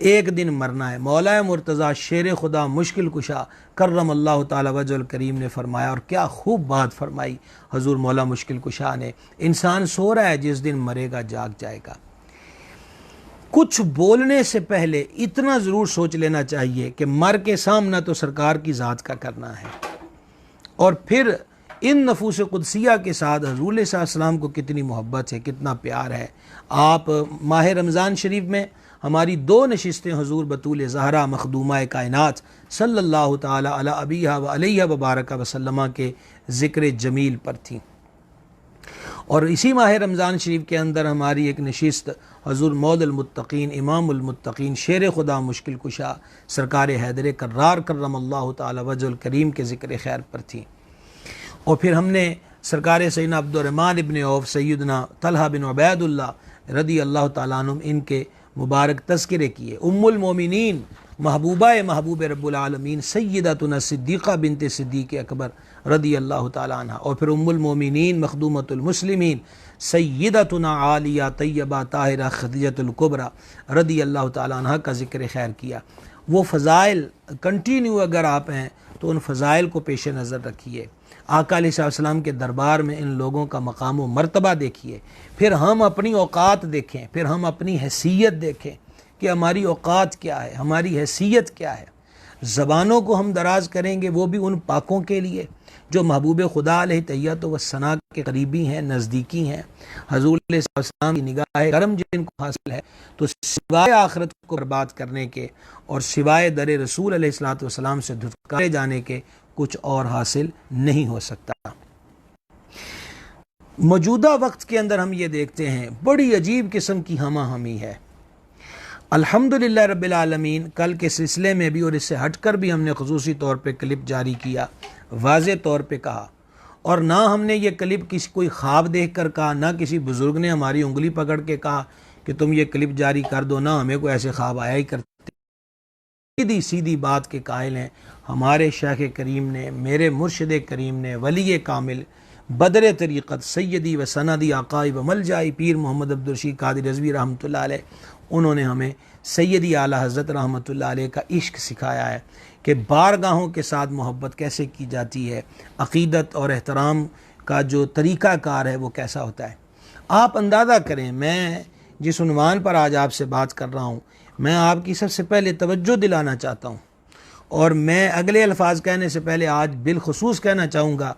ایک دن مرنا ہے۔ مولا مرتضیٰ شیر خدا مشکل کشا کرم اللہ تعالی وجہ الکریم نے فرمایا، اور کیا خوب بات فرمائی حضور مولا مشکل کشا نے، انسان سو رہا ہے، جس دن مرے گا جاگ جائے گا۔ کچھ بولنے سے پہلے اتنا ضرور سوچ لینا چاہیے کہ مر کے سامنا تو سرکار کی ذات کا کرنا ہے، اور پھر ان نفوس قدسیہ کے ساتھ حضور صلی اللہ علیہ وسلم کو کتنی محبت ہے، کتنا پیار ہے۔ آپ ماہ رمضان شریف میں ہماری 2 نشستیں حضور بطول زہرا مخدومہ کائنات صلی اللہ تعالی علی ابیہا و علیہ وبارک وسلم کے ذکر جمیل پر تھیں، اور اسی ماہ رمضان شریف کے اندر ہماری ایک نشست حضور مول المتقین امام المتقین شیر خدا مشکل کشا سرکار حیدر کرار کرم اللہ تعالی وجہ الکریم کے ذکر خیر پر تھی۔ اور پھر ہم نے سرکار سیدنا عبد الرحمن ابن عوف، سیدنا طلحہ بن عبید اللہ رضی اللہ تعالیٰ عنہ، ان کے مبارک تذکرے کیے۔ ام المومنین محبوبہ محبوب رب العالمین سیدتنا صدیقہ بنت صدیق اکبر رضی اللہ تعالیٰ عنہ، اور پھر ام المومنین مخدومۃ المسلمین سیدتنا عالیہ طیبہ طاہرہ خدیجۃ الکبریٰ رضی اللہ تعالیٰ عنہ کا ذکر خیر کیا۔ وہ فضائل کنٹینیو اگر آپ ہیں تو ان فضائل کو پیش نظر رکھیے، آقا علیہ السلام کے دربار میں ان لوگوں کا مقام و مرتبہ دیکھیے، پھر ہم اپنی اوقات دیکھیں، پھر ہم اپنی حیثیت دیکھیں کہ ہماری اوقات کیا ہے، ہماری حیثیت کیا ہے۔ زبانوں کو ہم دراز کریں گے وہ بھی ان پاکوں کے لیے جو محبوب خدا علیہ تحیت و ثنا کے قریبی ہیں، نزدیکی ہیں، حضور علیہ السلام کی نگاہ کرم جن کو حاصل ہے، تو سوائے آخرت کو برباد کرنے کے اور سوائے در رسول علیہ السلام سے دھتکارے جانے کے کچھ اور حاصل نہیں ہو سکتا۔ موجودہ وقت کے اندر ہم یہ دیکھتے ہیں بڑی عجیب قسم کی ہمہ ہمی ہے۔ الحمدللہ رب العالمین، کل کے سلسلے میں بھی اور اس سے ہٹ کر بھی ہم نے خصوصی طور پہ کلپ جاری کیا، واضح طور پہ کہا، اور نہ ہم نے یہ کلپ کسی کوئی خواب دیکھ کر کہا، نہ کسی بزرگ نے ہماری انگلی پکڑ کے کہا کہ تم یہ کلپ جاری کر دو، نہ ہمیں کوئی ایسے خواب آیا ہی کرتے۔ سیدھی سیدھی بات کے قائل ہیں ہمارے شیخ کریم نے، میرے مرشد کریم نے، ولی کامل بدر طریقت سیدی و سندی آقائی و ملجائی پیر محمد عبدالرشید قادری رضوی رحمۃ اللہ علیہ، انہوں نے ہمیں سیدی اعلیٰ حضرت رحمۃ اللہ علیہ کا عشق سکھایا ہے کہ بارگاہوں کے ساتھ محبت کیسے کی جاتی ہے، عقیدت اور احترام کا جو طریقہ کار ہے وہ کیسا ہوتا ہے۔ آپ اندازہ کریں، میں جس عنوان پر آج آپ سے بات کر رہا ہوں، میں آپ کی سب سے پہلے توجہ دلانا چاہتا ہوں، اور میں اگلے الفاظ کہنے سے پہلے آج بالخصوص کہنا چاہوں گا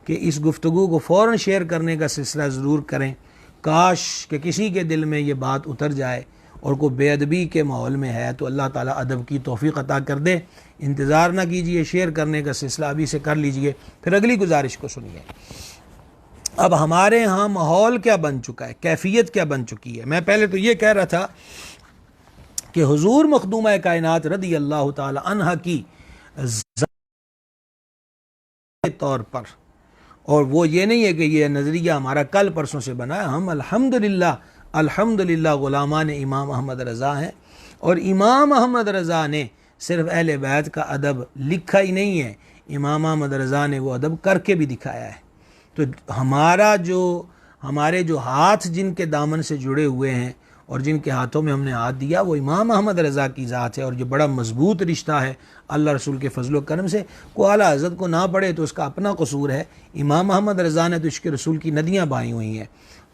کہ اس گفتگو کو فوراً شیئر کرنے کا سلسلہ ضرور کریں۔ کاش کہ کسی کے دل میں یہ بات اتر جائے، اور کوئی بے ادبی کے ماحول میں ہے تو اللہ تعالیٰ ادب کی توفیق عطا کر دے۔ انتظار نہ کیجئے، شیئر کرنے کا سلسلہ ابھی سے کر لیجئے، پھر اگلی گزارش کو سنیے۔ اب ہمارے ہاں ماحول کیا بن چکا ہے، کیفیت کیا بن چکی ہے۔ میں پہلے تو یہ کہہ رہا تھا کہ حضور مخدومہ کائنات رضی اللہ تعالی عنہ کی طور پر، اور وہ یہ نہیں ہے کہ یہ نظریہ ہمارا کل پرسوں سے بنا ہے، ہم الحمدللہ غلامان امام احمد رضا ہیں، اور امام احمد رضا نے صرف اہل بیت کا ادب لکھا ہی نہیں ہے، امام احمد رضا نے وہ ادب کر کے بھی دکھایا ہے۔ تو ہمارے جو ہاتھ جن کے دامن سے جڑے ہوئے ہیں اور جن کے ہاتھوں میں ہم نے ہاتھ دیا، وہ امام احمد رضا کی ذات ہے، اور جو بڑا مضبوط رشتہ ہے اللہ رسول کے فضل و کرم سے۔ کوئی اعلیٰ حضرت کو نہ پڑھے تو اس کا اپنا قصور ہے، امام احمد رضا نے تو عشق رسول کی ندیاں بہائی ہوئی ہیں۔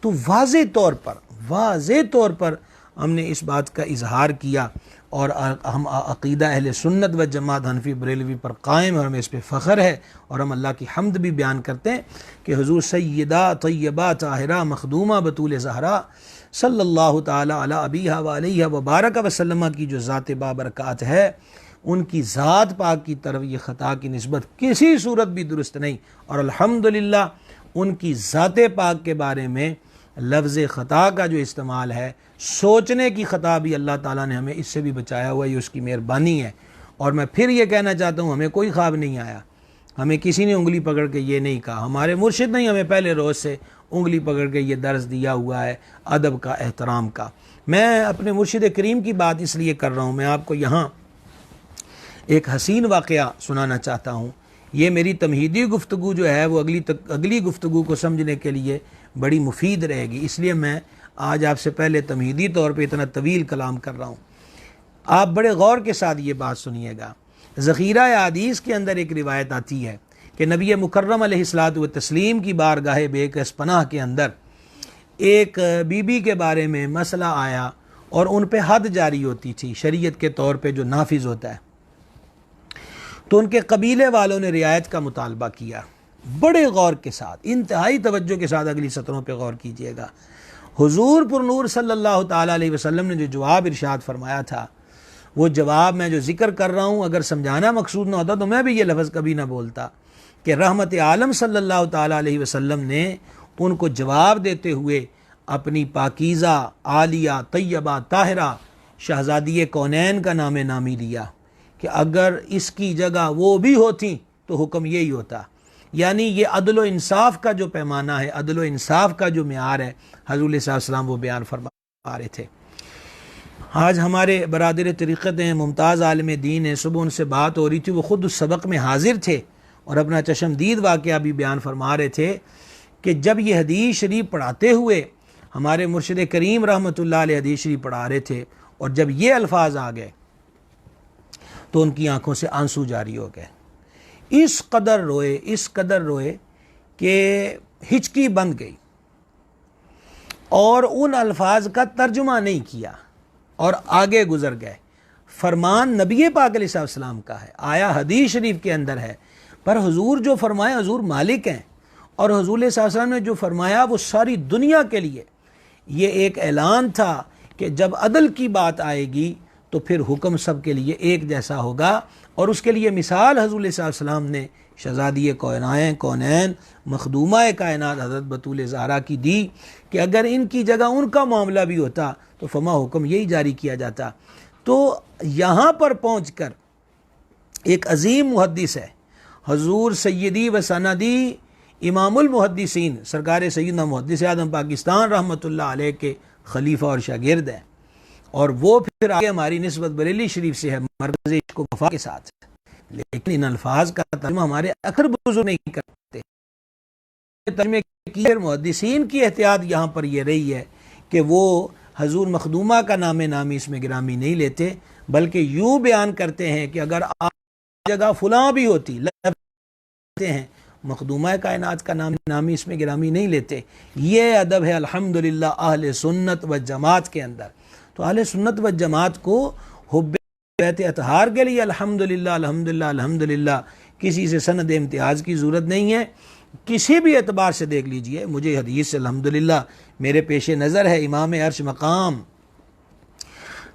تو واضح طور پر ہم نے اس بات کا اظہار کیا، اور ہم عقیدہ اہل سنت و جماعت حنفی بریلوی پر قائم ہیں، اور ہمیں اس پہ فخر ہے، اور ہم اللہ کی حمد بھی بیان کرتے ہیں کہ حضور سیدہ طیبہ طاہرہ مخدومہ بطول زہرا صلی اللہ تعالی علی ابیہا و علیہ وبارک وسلم کی جو ذات بابرکات ہے، ان کی ذات پاک کی طرف یہ خطا کی نسبت کسی صورت بھی درست نہیں، اور الحمدللہ ان کی ذات پاک کے بارے میں لفظ خطا کا جو استعمال ہے، سوچنے کی خطا بھی اللہ تعالیٰ نے ہمیں اس سے بھی بچایا ہوا ہے، یہ اس کی مہربانی ہے۔ اور میں پھر یہ کہنا چاہتا ہوں، ہمیں کوئی خواب نہیں آیا، ہمیں کسی نے انگلی پکڑ کے یہ نہیں کہا، ہمارے مرشد نے ہمیں پہلے روز سے انگلی پکڑ کے یہ درس دیا ہوا ہے ادب کا، احترام کا۔ میں اپنے مرشد کریم کی بات اس لیے کر رہا ہوں، میں آپ کو یہاں ایک حسین واقعہ سنانا چاہتا ہوں۔ یہ میری تمہیدی گفتگو جو ہے وہ اگلی گفتگو کو سمجھنے کے لیے بڑی مفید رہے گی، اس لیے میں آج آپ سے پہلے تمہیدی طور پہ اتنا طویل کلام کر رہا ہوں۔ آپ بڑے غور کے ساتھ یہ بات سنیے گا. ذخیرہ حدیث کے اندر ایک روایت آتی ہے کہ نبی مکرم علیہ الصلاۃ والتسلیم کی بارگاہ بے کس پناہ کے اندر ایک بی بی کے بارے میں مسئلہ آیا اور ان پہ حد جاری ہوتی تھی شریعت کے طور پہ جو نافذ ہوتا ہے. تو ان کے قبیلے والوں نے رعایت کا مطالبہ کیا. بڑے غور کے ساتھ، انتہائی توجہ کے ساتھ اگلی سطروں پہ غور کیجئے گا. حضور پر نور صلی اللہ تعالیٰ علیہ وسلم نے جو جواب ارشاد فرمایا تھا، وہ جواب میں جو ذکر کر رہا ہوں اگر سمجھانا مقصود نہ ہوتا تو میں بھی یہ لفظ کبھی نہ بولتا کہ رحمت عالم صلی اللہ تعالیٰ علیہ وسلم نے ان کو جواب دیتے ہوئے اپنی پاکیزہ عالیہ طیبہ طاہرہ شہزادی کونین کا نام نامی لیا کہ اگر اس کی جگہ وہ بھی ہوتی تو حکم یہی ہوتا. یعنی یہ عدل و انصاف کا جو پیمانہ ہے، عدل و انصاف کا جو معیار ہے، حضور صلی اللہ علیہ وسلم وہ بیان فرما رہے تھے. آج ہمارے برادر طریقت ہیں، ممتاز عالم دین ہیں، صبح ان سے بات ہو رہی تھی، وہ خود اس سبق میں حاضر تھے اور اپنا چشمدید واقعہ بھی بیان فرما رہے تھے کہ جب یہ حدیث شریف پڑھاتے ہوئے ہمارے مرشد کریم رحمۃ اللہ علیہ حدیث شریف پڑھا رہے تھے اور جب یہ الفاظ آ گئے تو ان کی آنکھوں سے آنسو جاری ہو گئے. اس قدر روئے کہ ہچکی بند گئی اور ان الفاظ کا ترجمہ نہیں کیا اور آگے گزر گئے. فرمان نبی پاک علیہ السلام کا ہے، آیا حدیث شریف کے اندر ہے، پر حضور جو فرمایا، حضور مالک ہیں اور حضور صلی اللہ علیہ وسلم نے جو فرمایا وہ ساری دنیا کے لیے یہ ایک اعلان تھا کہ جب عدل کی بات آئے گی تو پھر حکم سب کے لیے ایک جیسا ہوگا. اور اس کے لیے مثال حضور صلی اللہ علیہ وسلم نے شہزادی کونین مخدومہ کائنات حضرت بطول زہرا کی دی کہ اگر ان کی جگہ ان کا معاملہ بھی ہوتا تو فما حکم یہی جاری کیا جاتا. تو یہاں پر پہنچ کر ایک عظیم محدث ہے، حضور سیدی و سندی امام المحدثین سرکار سیدنا محدث اعظم پاکستان رحمۃ اللہ علیہ کے خلیفہ اور شاگرد ہیں، اور وہ پھر آگے ہماری نسبت بریلی شریف سے ہے مرکز عشق و وفا کے ساتھ. لیکن ان الفاظ کا ترجمہ ہمارے اکثر بزرگ نہیں کرتے. ترجمے کی محدثین کی احتیاط یہاں پر یہ رہی ہے کہ وہ حضور مخدومہ کا نام نامی اس میں گرامی نہیں لیتے، بلکہ یوں بیان کرتے ہیں کہ اگر آپ جگہ فلاں بھی ہوتی لیتے ہیں، مخدومہ کائنات کا نام نامی اس میں گرامی نہیں لیتے. یہ ادب ہے الحمدللہ اہل سنت و جماعت کے اندر. تو اہل سنت و جماعت کو حب بیت اطہار کے لیے الحمدللہ کسی سے سند امتیاز کی ضرورت نہیں ہے. کسی بھی اعتبار سے دیکھ لیجئے، مجھے حدیث سے الحمدللہ میرے پیش نظر ہے امام عرش مقام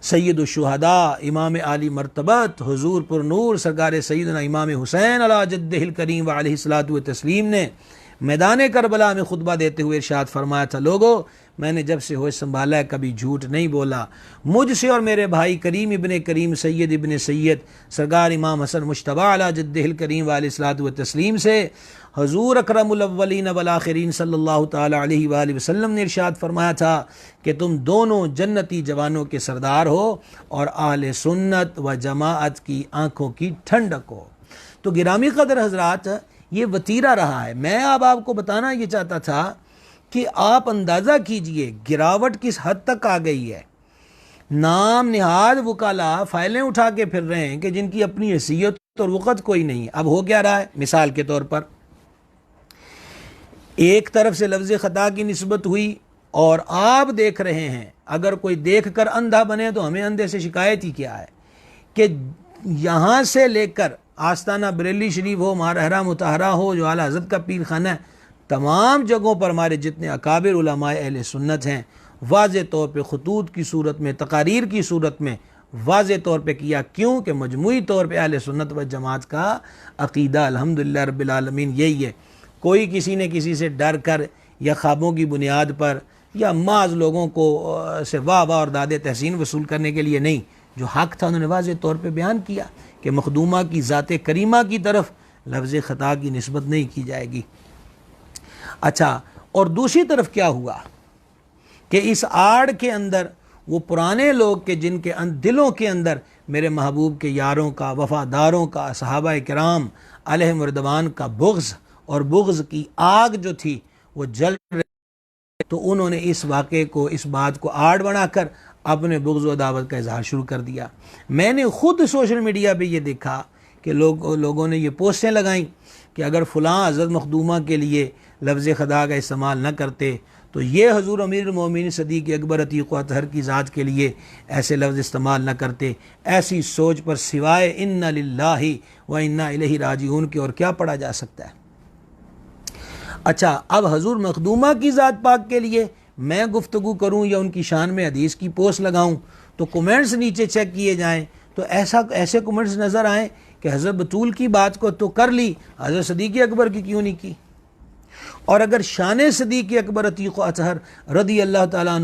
سید الشہداء امام عالی مرتبت حضور پر نور سرکار سیدنا امام حسین علی جدہ الکریم و علیہ الصلوۃ والتسلیم نے میدان کربلا میں خطبہ دیتے ہوئے ارشاد فرمایا تھا، لوگو میں نے جب سے ہوش سنبھالا ہے کبھی جھوٹ نہیں بولا. مجھ سے اور میرے بھائی کریم ابن کریم سید ابن سید سرکار امام حسن مجتبی علی جدہ الکریم و علیہ الصلوۃ والتسلیم سے حضور اکرم الاولین والآخرین صلی اللہ تعالی علیہ وآلہ وسلم نے ارشاد فرمایا تھا کہ تم دونوں جنتی جوانوں کے سردار ہو اور اہل سنت و جماعت کی آنکھوں کی ٹھنڈک ہو. تو گرامی قدر حضرات، یہ وتیرہ رہا ہے. میں اب آپ کو بتانا یہ چاہتا تھا کہ آپ اندازہ کیجئے گراوٹ کس حد تک آ گئی ہے. نام نہاد وکلاء فائلیں اٹھا کے پھر رہے ہیں کہ جن کی اپنی حیثیت اور وقت کوئی نہیں ہے. اب ہو کیا رہا ہے؟ مثال کے طور پر ایک طرف سے لفظ خطا کی نسبت ہوئی اور آپ دیکھ رہے ہیں، اگر کوئی دیکھ کر اندھا بنے تو ہمیں اندھے سے شکایت ہی کیا ہے کہ یہاں سے لے کر آستانہ بریلی شریف ہو، ماہرہ مطہرہ ہو، جو اعلیٰ حضرت کا پیر خانہ ہے، تمام جگہوں پر ہمارے جتنے اکابر علماء اہل سنت ہیں واضح طور پہ خطوط کی صورت میں، تقاریر کی صورت میں واضح طور پہ کیا. کیوں کہ مجموعی طور پہ اہل سنت و جماعت کا عقیدہ الحمدللہ رب العالمین یہی ہے. کوئی کسی نے کسی سے ڈر کر یا خوابوں کی بنیاد پر یا محض لوگوں کو سے واہ واہ اور داد تحسین وصول کرنے کے لیے نہیں، جو حق تھا انہوں نے واضح طور پہ بیان کیا کہ مخدومہ کی ذات کریمہ کی طرف لفظ خطا کی نسبت نہیں کی جائے گی. اچھا، اور دوسری طرف کیا ہوا کہ اس آڑ کے اندر وہ پرانے لوگ کے جن کے دلوں کے اندر میرے محبوب کے یاروں کا، وفاداروں کا، صحابہ کرام علیہم رضوان کا بغض اور بغض کی آگ جو تھی وہ جل رہی، تو انہوں نے اس واقعے کو، اس بات کو آڑ بنا کر اپنے بغض و عداوت کا اظہار شروع کر دیا۔ میں نے خود سوشل میڈیا پہ یہ دیکھا کہ لوگوں نے یہ پوسٹیں لگائیں کہ اگر فلاں حضرت مخدومہ کے لیے لفظ خدا کا استعمال نہ کرتے تو یہ حضور امیر المومنین صدیق اکبر عتیق و اطہر کی ذات کے لیے ایسے لفظ استعمال نہ کرتے۔ ایسی سوچ پر سوائے انا للہ و انا الیہ راجعون کے اور کیا پڑھا جا سکتا ہے؟ اچھا، اب حضور مخدومہ کی ذات پاک کے لیے میں گفتگو کروں یا ان کی شان میں حدیث کی پوسٹ لگاؤں تو کومنٹس نیچے چیک کیے جائیں تو ایسے کومنٹس نظر آئیں کہ حضرت بطول کی بات کو تو کر لی، حضرت صدیق اکبر کی کیوں نہیں کی؟ اور اگر شان صدیق اکبر عتیق و اطہر رضی اللہ تعالیٰ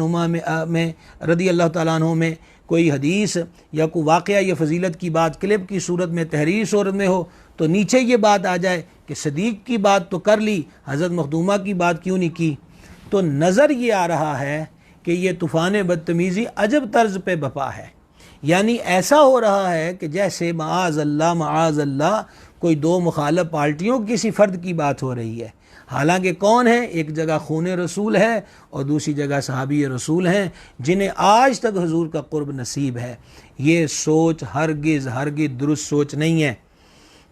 عنہ میں کوئی حدیث یا کوئی واقعہ یا فضیلت کی بات کلپ کی صورت میں، تحریری صورت میں ہو تو نیچے یہ بات آ جائے کہ صدیق کی بات تو کر لی، حضرت مخدومہ کی بات کیوں نہیں کی؟ تو نظر یہ آ رہا ہے کہ یہ طوفان بدتمیزی عجب طرز پہ بپا ہے، یعنی ایسا ہو رہا ہے کہ جیسے معاذ اللہ کوئی دو مخالف پارٹیوں کسی فرد کی بات ہو رہی ہے، حالانکہ کون ہے؟ ایک جگہ خون رسول ہے اور دوسری جگہ صحابی رسول ہیں جنہیں آج تک حضور کا قرب نصیب ہے۔ یہ سوچ ہرگز درست سوچ نہیں ہے۔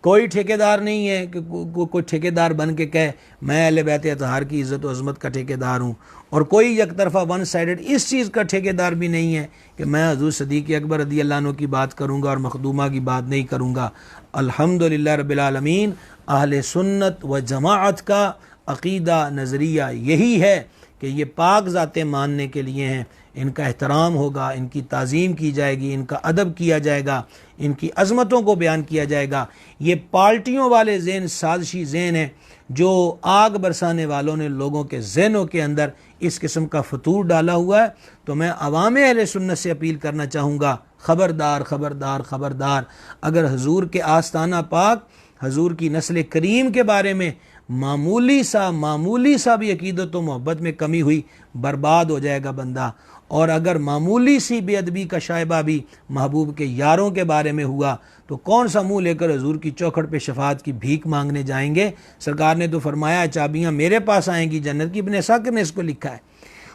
کوئی ٹھیکیدار نہیں ہے کہ کوئی ٹھیکیدار بن کے کہے میں اہل بیت اطہار کی عزت و عظمت کا ٹھیکیدار ہوں، اور کوئی یک طرفہ ون سائیڈڈ اس چیز کا ٹھیکیدار بھی نہیں ہے کہ میں حضور صدیق اکبر رضی اللہ عنہ کی بات کروں گا اور مخدومہ کی بات نہیں کروں گا۔ الحمدللہ رب العالمین، اہل سنت و جماعت کا عقیدہ نظریہ یہی ہے کہ یہ پاک ذاتیں ماننے کے لیے ہیں، ان کا احترام ہوگا، ان کی تعظیم کی جائے گی، ان کا ادب کیا جائے گا، ان کی عظمتوں کو بیان کیا جائے گا۔ یہ پارٹیوں والے ذہن سازشی ذہن ہیں جو آگ برسانے والوں نے لوگوں کے ذہنوں کے اندر اس قسم کا فطور ڈالا ہوا ہے۔ تو میں عوام اہل سنت سے اپیل کرنا چاہوں گا، خبردار، اگر حضور کے آستانہ پاک، حضور کی نسل کریم کے بارے میں معمولی سا بھی عقیدت و محبت میں کمی ہوئی، برباد ہو جائے گا بندہ۔ اور اگر معمولی سی بے ادبی کا شائبہ بھی محبوب کے یاروں کے بارے میں ہوا تو کون سا منہ لے کر حضور کی چوکھٹ پہ شفاعت کی بھیک مانگنے جائیں گے؟ سرکار نے تو فرمایا چابیاں میرے پاس آئیں گی جنت کی، ابن اسحاق نے اس کو لکھا ہے،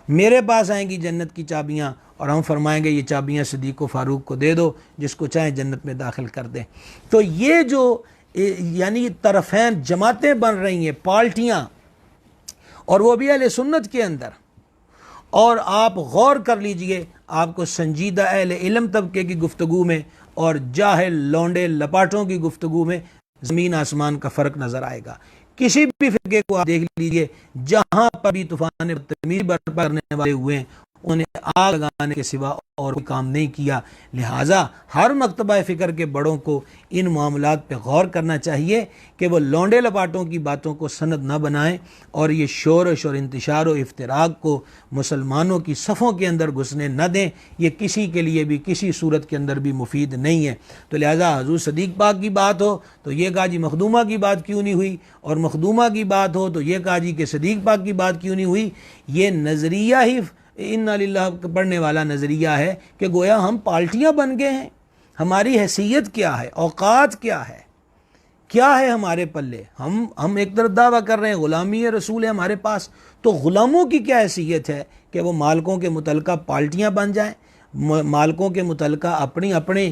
میرے پاس آئیں گی جنت کی چابیاں، اور ہم فرمائیں گے یہ چابیاں صدیق و فاروق کو دے دو، جس کو چاہیں جنت میں داخل کر دیں۔ تو یہ جو یعنی طرفین جماعتیں بن رہی ہیں، پارٹیاں، اور وہ بھی اہل سنت کے اندر، اور آپ غور کر لیجئے، آپ کو سنجیدہ اہل علم طبقے کی گفتگو میں اور جاہل لونڈے لپاٹوں کی گفتگو میں زمین آسمان کا فرق نظر آئے گا۔ کسی بھی فرقے کو آپ دیکھ لیجئے، جہاں پر بھی طوفان بدتمیزی برپا کرنے والے ہوئے ہیں، انہوں نے آگ لگانے کے سوا اور کوئی کام نہیں کیا۔ لہٰذا ہر مکتبہ فکر کے بڑوں کو ان معاملات پہ غور کرنا چاہیے کہ وہ لونڈے لپاٹوں کی باتوں کو سند نہ بنائیں، اور یہ شورش اور انتشار و افتراق کو مسلمانوں کی صفوں کے اندر گھسنے نہ دیں۔ یہ کسی کے لیے بھی کسی صورت کے اندر بھی مفید نہیں ہے۔ تو لہٰذا حضور صدیق پاک کی بات ہو تو یہ کہا جی مخدومہ کی بات کیوں نہیں ہوئی، اور مخدومہ کی بات ہو تو یہ کہا جی کہ صدیق پاک کی بات کیوں نہیں ہوئی۔ یہ نظریہ ہی انا للہ پڑھنے والا نظریہ ہے کہ گویا ہم پارٹیاں بن گئے ہیں۔ ہماری حیثیت کیا ہے، اوقات کیا ہے ہمارے پلے؟ ہم ایک طرف دعویٰ کر رہے ہیں غلامی رسول ہے ہمارے پاس، تو غلاموں کی کیا حیثیت ہے کہ وہ مالکوں کے متعلقہ پارٹیاں بن جائیں، مالکوں کے متعلقہ اپنی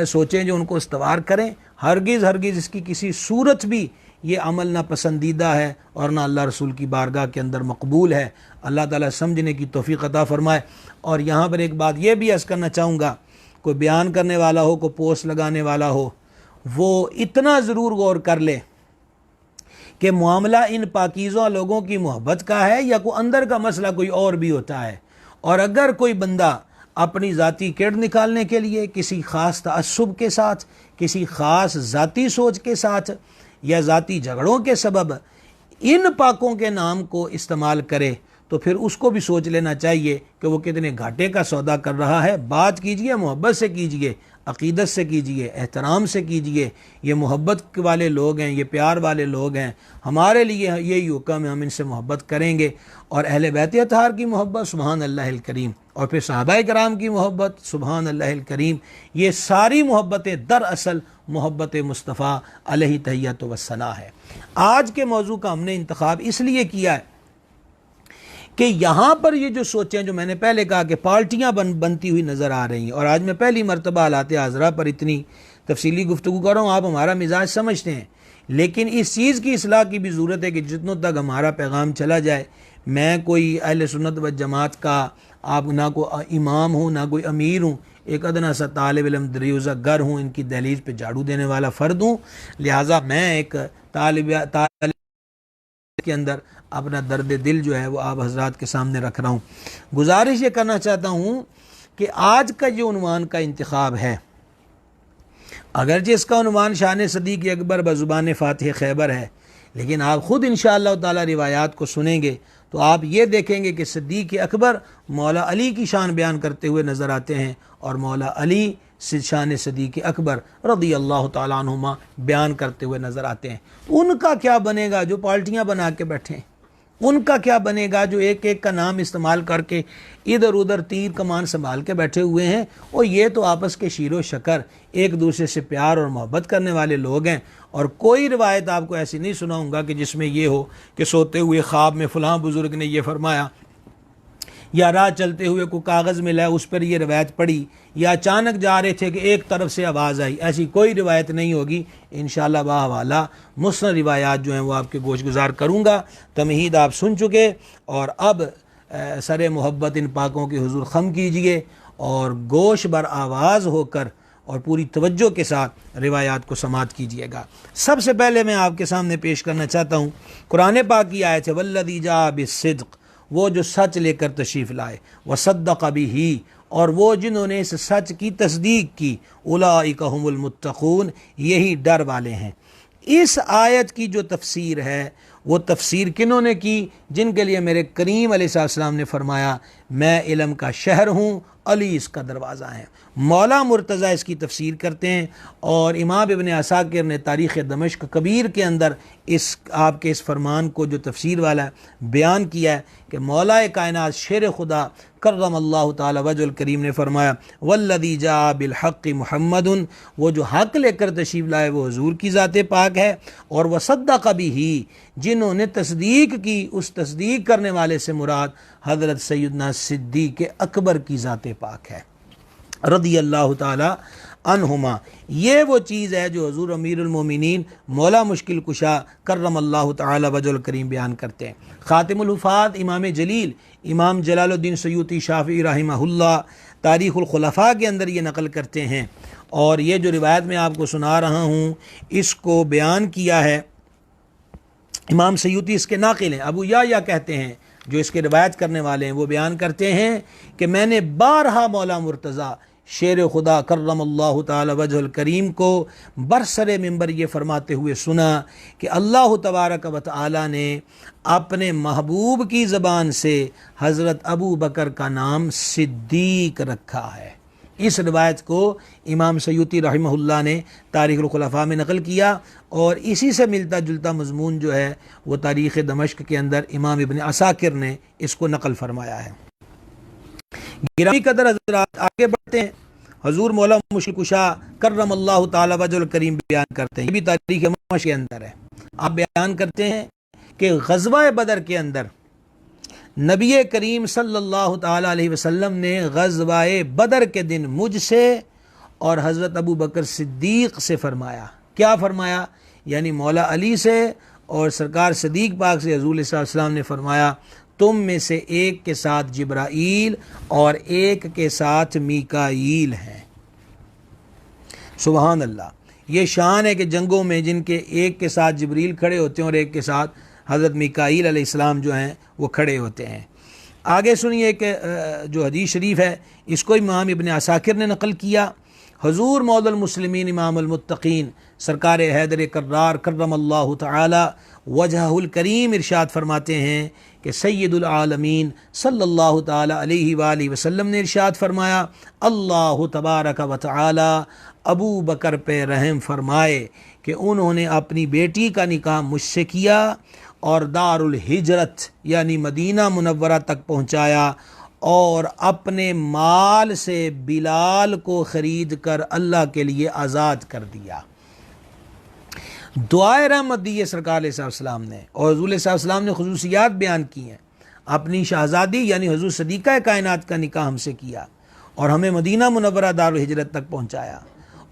سوچیں جو ان کو استوار کریں؟ ہرگز اس کی کسی صورت بھی یہ عمل نہ پسندیدہ ہے اور نہ اللہ رسول کی بارگاہ کے اندر مقبول ہے۔ اللہ تعالیٰ سمجھنے کی توفیق عطا فرمائے۔ اور یہاں پر ایک بات یہ بھی عرض کرنا چاہوں گا، کوئی بیان کرنے والا ہو، کوئی پوسٹ لگانے والا ہو، وہ اتنا ضرور غور کر لے کہ معاملہ ان پاکیزہ لوگوں کی محبت کا ہے یا کوئی اندر کا مسئلہ کوئی اور بھی ہوتا ہے۔ اور اگر کوئی بندہ اپنی ذاتی کیڑ نکالنے کے لیے کسی خاص تعصب کے ساتھ، کسی خاص ذاتی سوچ کے ساتھ یا ذاتی جھگڑوں کے سبب ان پاکوں کے نام کو استعمال کرے تو پھر اس کو بھی سوچ لینا چاہیے کہ وہ کتنے گھاٹے کا سودا کر رہا ہے۔ بات کیجئے، محبت سے کیجئے، عقیدت سے کیجئے، احترام سے کیجئے۔ یہ محبت والے لوگ ہیں، یہ پیار والے لوگ ہیں، ہمارے لیے یہی حکم ہے، ہم ان سے محبت کریں گے۔ اور اہل بیت اطہار کی محبت سبحان اللہ الکریم، اور پھر صحابہ کرام کی محبت سبحان اللہ الکریم، یہ ساری محبتیں دراصل محبت مصطفیٰ علیہ تحیۃ و ثنا ہے۔ آج کے موضوع کا ہم نے انتخاب اس لیے کیا ہے کہ یہاں پر یہ جو سوچیں، جو میں نے پہلے کہا کہ پارٹیاں بنتی ہوئی نظر آ رہی ہیں، اور آج میں پہلی مرتبہ حالات حاضرہ پر اتنی تفصیلی گفتگو کر رہا ہوں، آپ ہمارا مزاج سمجھتے ہیں، لیکن اس چیز کی اصلاح کی بھی ضرورت ہے کہ جتنوں تک ہمارا پیغام چلا جائے، میں کوئی اہل سنت و جماعت کا آپ نہ کوئی امام ہوں، نہ کوئی امیر ہوں، ایک ادنا سا طالب علم دریوزہ گر ہوں، ان کی دہلیز پہ جھاڑو دینے والا فرد ہوں، لہٰذا میں ایک طالب کے اندر اپنا درد دل جو ہے وہ آپ حضرات کے سامنے رکھ رہا ہوں۔ گزارش یہ کرنا چاہتا ہوں کہ آج کا جو عنوان کا انتخاب ہے، اگرچہ اس کا عنوان شان صدیق اکبر بزبان فاتح خیبر ہے، لیکن آپ خود انشاءاللہ تعالی روایات کو سنیں گے تو آپ یہ دیکھیں گے کہ صدیق اکبر مولا علی کی شان بیان کرتے ہوئے نظر آتے ہیں، اور مولا علی شان صدیق اکبر رضی اللہ تعالیٰ عنہما بیان کرتے ہوئے نظر آتے ہیں۔ ان کا کیا بنے گا جو پارٹیاں بنا کے بیٹھے ہیں؟ ان کا کیا بنے گا جو ایک ایک کا نام استعمال کر کے ادھر ادھر تیر کمان سنبھال کے بیٹھے ہوئے ہیں؟ اور یہ تو آپس کے شیر و شکر، ایک دوسرے سے پیار اور محبت کرنے والے لوگ ہیں، اور کوئی روایت آپ کو ایسی نہیں سناؤں گا کہ جس میں یہ ہو کہ سوتے ہوئے خواب میں فلاں بزرگ نے یہ فرمایا، یا راہ چلتے ہوئے کوئی کاغذ ملا اس پر یہ روایت پڑھی، یا اچانک جا رہے تھے کہ ایک طرف سے آواز آئی، ایسی کوئی روایت نہیں ہوگی۔ انشاءاللہ باحوالہ مسند روایات جو ہیں وہ آپ کے گوش گزار کروں گا۔ تمہید آپ سن چکے، اور اب سر محبت ان پاکوں کے حضور خم کیجئے اور گوش بر آواز ہو کر اور پوری توجہ کے ساتھ روایات کو سماعت کیجئے گا۔ سب سے پہلے میں آپ کے سامنے پیش کرنا چاہتا ہوں قرآن پاک کی آیت ہے، والذی جاء بالصدق، وہ جو سچ لے کر تشریف لائے، وصدق بہ، اور وہ جنہوں نے اس سچ کی تصدیق کی، اولئک ھم المتقون، یہی ڈر والے ہیں۔ اس آیت کی جو تفسیر ہے وہ تفسیر کنہوں نے کی؟ جن کے لیے میرے کریم علیہ السلام نے فرمایا میں علم کا شہر ہوں، علی اس کا دروازہ ہے۔ مولا مرتضیٰ اس کی تفسیر کرتے ہیں، اور امام ابن عساکر نے تاریخ دمشق کبیر کے اندر اس آپ کے اس فرمان کو جو تفسیر والا ہے بیان کیا ہے کہ مولا کائنات شیر خدا کرم اللہ تعالی وجہ الکریم نے فرمایا والذی جاء بالحق محمد، وہ جو حق لے کر تشریف لائے وہ حضور کی ذات پاک ہے، اور وصدق بہ، جنہوں نے تصدیق کی، اس تصدیق کرنے والے سے مراد حضرت سیدنا صدیق اکبر کی ذات پاک ہے رضی اللہ تعالی عنہما۔ یہ وہ چیز ہے جو حضور امیر المومنین مولا مشکل کشا کرم اللہ تعالی وجہ الکریم بیان کرتے ہیں۔ خاتم الحفاظ امام جلیل امام جلال الدین سیوطی شافعی رحمہ اللہ تاریخ الخلفاء کے اندر یہ نقل کرتے ہیں، اور یہ جو روایت میں آپ کو سنا رہا ہوں اس کو بیان کیا ہے امام سیوطی، اس کے ناقل ہیں، ابو یا کہتے ہیں جو اس کے روایت کرنے والے ہیں، وہ بیان کرتے ہیں کہ میں نے بارہا مولا مرتضیٰ شیر خدا کرم اللہ تعالی وجہ الکریم کو برسر منبر یہ فرماتے ہوئے سنا کہ اللہ تبارک و تعالی نے اپنے محبوب کی زبان سے حضرت ابو بکر کا نام صدیق رکھا ہے۔ اس روایت کو امام سیوطی رحمہ اللہ نے تاریخ الخلفاء میں نقل کیا، اور اسی سے ملتا جلتا مضمون جو ہے وہ تاریخ دمشق کے اندر امام ابن عساکر نے اس کو نقل فرمایا ہے۔ گرامی قدر حضرات آگے بڑھتے ہیں، حضور مولا مشکل کشا کرم اللہ تعالی وجہ الکریم بیان کرتے ہیں، یہ بھی تاریخ دمشق کے اندر ہے۔ آپ بیان کرتے ہیں کہ غزوہ بدر کے اندر نبی کریم صلی اللہ تعالی علیہ وسلم نے غزوہ بدر کے دن مجھ سے اور حضرت ابو بکر صدیق سے فرمایا، کیا فرمایا؟ یعنی مولا علی سے اور سرکار صدیق پاک سے حضور صلی اللہ علیہ وسلم نے فرمایا تم میں سے ایک کے ساتھ جبرائیل اور ایک کے ساتھ میکائیل ہیں۔ سبحان اللہ، یہ شان ہے کہ جنگوں میں جن کے ایک کے ساتھ جبریل کھڑے ہوتے ہیں اور ایک کے ساتھ حضرت میکائیل علیہ السلام جو ہیں وہ کھڑے ہوتے ہیں۔ آگے سنیے کہ جو حدیث شریف ہے اس کو امام ابن عساکر نے نقل کیا۔ حضور مولا المسلمین امام المتقین سرکار حیدر کرار کرم اللہ تعالی وجہ الکریم ارشاد فرماتے ہیں کہ سید العالمین صلی اللہ تعالی علیہ وآلہ وسلم نے ارشاد فرمایا اللہ تبارک و تعالی ابو بکر پہ رحم فرمائے کہ انہوں نے اپنی بیٹی کا نکاح مجھ سے کیا اور دار الہجرت یعنی مدینہ منورہ تک پہنچایا، اور اپنے مال سے بلال کو خرید کر اللہ کے لیے آزاد کر دیا۔ دعائے رحمت دی ہے سرکار علیہ السلام نے، اور حضور علیہ السلام نے خصوصیات بیان کی ہیں۔ اپنی شہزادی یعنی حضور صدیقہ کائنات کا نکاح ہم سے کیا اور ہمیں مدینہ منورہ دارالہجرت تک پہنچایا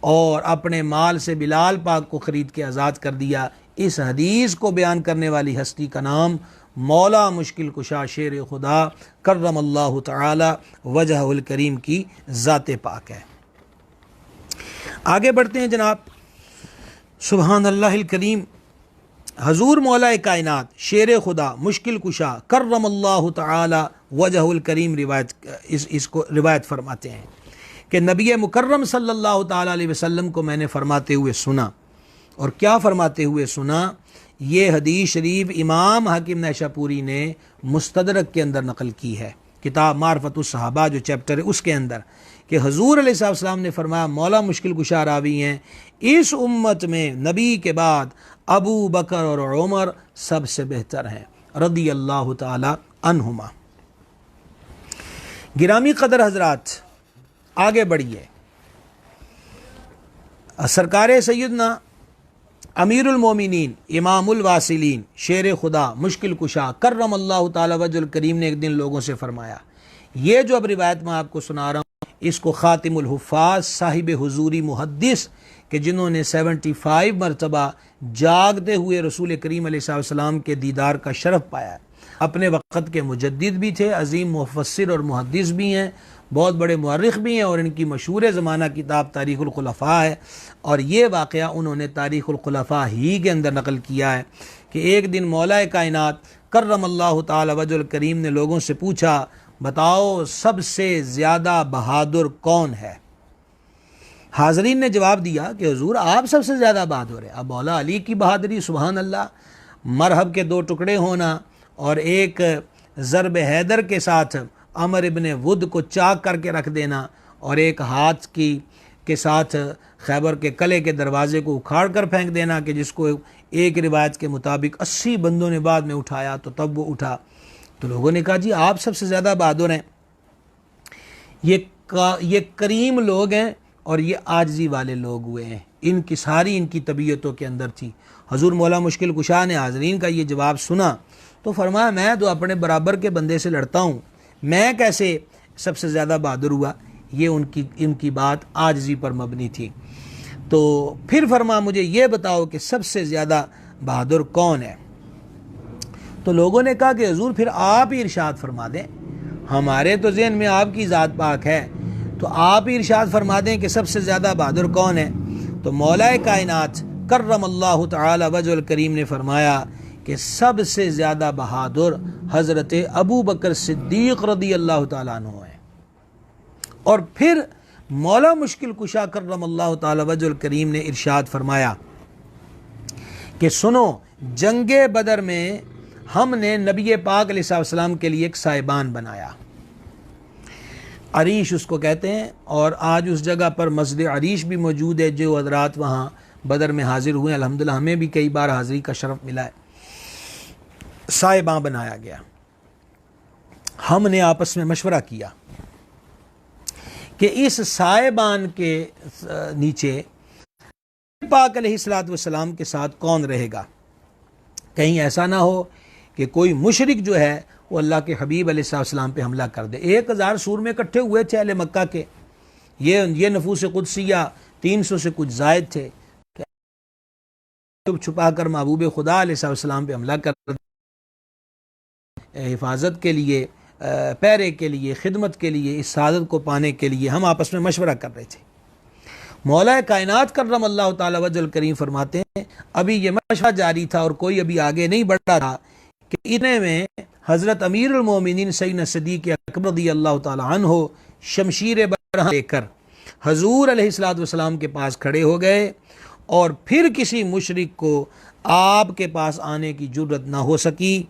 اور اپنے مال سے بلال پاک کو خرید کے آزاد کر دیا۔ اس حدیث کو بیان کرنے والی ہستی کا نام مولا مشکل کشا شیر خدا کرم اللہ تعالی وجہ الکریم کی ذات پاک ہے۔ آگے بڑھتے ہیں جناب۔ سبحان اللہ الکریم، حضور مولا کائنات شیر خدا مشکل کشا کرم اللہ تعالی وجہ الکریم اس کو روایت فرماتے ہیں کہ نبی مکرم صلی اللہ تعالی علیہ وسلم کو میں نے فرماتے ہوئے سنا۔ اور کیا فرماتے ہوئے سنا؟ یہ حدیث شریف امام حاکم نیشاپوری نے مستدرک کے اندر نقل کی ہے، کتاب معرفت الصحابہ جو چیپٹر ہے اس کے اندر، کہ حضور علیہ السلام نے فرمایا مولا مشکل کشا راوی ہیں، اس امت میں نبی کے بعد ابو بکر اور عمر سب سے بہتر ہیں رضی اللہ تعالی عنہما۔ گرامی قدر حضرات، آگے بڑھیے۔ سرکار سیدنا امیر المومنین امام الواصلین شیر خدا مشکل کشا کرم اللہ تعالی وجہ الکریم نے ایک دن لوگوں سے فرمایا، یہ جو اب روایت میں آپ کو سنا رہا ہوں اس کو خاتم الحفاظ صاحب حضوری محدث کہ جنہوں نے 75 مرتبہ جاگتے ہوئے رسول کریم علیہ السلام کے دیدار کا شرف پایا ہے، اپنے وقت کے مجدد بھی تھے، عظیم مفسر اور محدث بھی ہیں، بہت بڑے مورخ بھی ہیں، اور ان کی مشہور زمانہ کتاب تاریخ الخلفاء ہے، اور یہ واقعہ انہوں نے تاریخ الخلفاء ہی کے اندر نقل کیا ہے کہ ایک دن مولا کائنات کرم اللہ تعالی وجہ الکریم نے لوگوں سے پوچھا، بتاؤ سب سے زیادہ بہادر کون ہے؟ حاضرین نے جواب دیا کہ حضور آپ سب سے زیادہ بہادر ہیں۔ اب مولا علی کی بہادری سبحان اللہ، مرحب کے 2 ٹکڑے ہونا اور ایک ضرب حیدر کے ساتھ عمر ابن ود کو چاک کر کے رکھ دینا اور ایک ہاتھ کے ساتھ خیبر کے قلعے کے دروازے کو اکھاڑ کر پھینک دینا کہ جس کو ایک روایت کے مطابق 80 بندوں نے بعد میں اٹھایا تو تب وہ اٹھا۔ تو لوگوں نے کہا جی آپ سب سے زیادہ بہادر ہیں، یہ کریم لوگ ہیں اور یہ عاجزی والے لوگ ہوئے ہیں، ان کی ساری ان کی طبیعتوں کے اندر تھی۔ حضور مولا مشکل کشا نے حاضرین کا یہ جواب سنا تو فرمایا میں تو اپنے برابر کے بندے سے لڑتا ہوں، میں کیسے سب سے زیادہ بہادر ہوا؟ یہ ان کی بات عاجزی پر مبنی تھی۔ تو پھر فرما مجھے یہ بتاؤ کہ سب سے زیادہ بہادر کون ہے؟ تو لوگوں نے کہا کہ حضور پھر آپ ہی ارشاد فرما دیں، ہمارے تو ذہن میں آپ کی ذات پاک ہے، تو آپ ہی ارشاد فرما دیں کہ سب سے زیادہ بہادر کون ہے؟ تو مولا کائنات کرم اللہ تعالی وجہ الکریم نے فرمایا کہ سب سے زیادہ بہادر حضرت ابو بکر صدیق رضی اللہ تعالیٰ عنہ ہیں۔ اور پھر مولا مشکل کشا کرم اللہ تعالی وجہ الکریم نے ارشاد فرمایا کہ سنو، جنگ بدر میں ہم نے نبی پاک علیہ السلام کے لیے ایک سائبان بنایا، عریش اس کو کہتے ہیں، اور آج اس جگہ پر مسجد عریش بھی موجود ہے۔ جو حضرات وہاں بدر میں حاضر ہوئے الحمدللہ ہمیں بھی کئی بار حاضری کا شرف ملا ہے، سائبان بنایا گیا۔ ہم نے آپس میں مشورہ کیا کہ اس سائبان کے نیچے پاک علیہ السلام کے ساتھ کون رہے گا، کہیں ایسا نہ ہو کہ کوئی مشرک جو ہے وہ اللہ کے حبیب علیہ السلام پہ حملہ کر دے۔ 1000 سور میں اکٹھے ہوئے تھے اہل مکہ کے، یہ نفوس قدسیہ 300 سے کچھ زائد تھے، چھپا کر محبوب خدا علیہ السلام پہ حملہ کر دے، حفاظت کے لیے، پیرے کے لیے، خدمت کے لیے، اس سعادت کو پانے کے لیے ہم آپس میں مشورہ کر رہے تھے۔ مولا کائنات کرم اللہ تعالی وجہ الکریم فرماتے ہیں ابھی یہ مشورہ جاری تھا اور کوئی ابھی آگے نہیں بڑھا تھا کہ اتنے میں حضرت امیر المومنین سیدنا صدیق اکبر رضی اللہ تعالی عنہ شمشیر برہم لے کر حضور علیہ السلام کے پاس کھڑے ہو گئے، اور پھر کسی مشرک کو آپ کے پاس آنے کی جرت نہ ہو سکی۔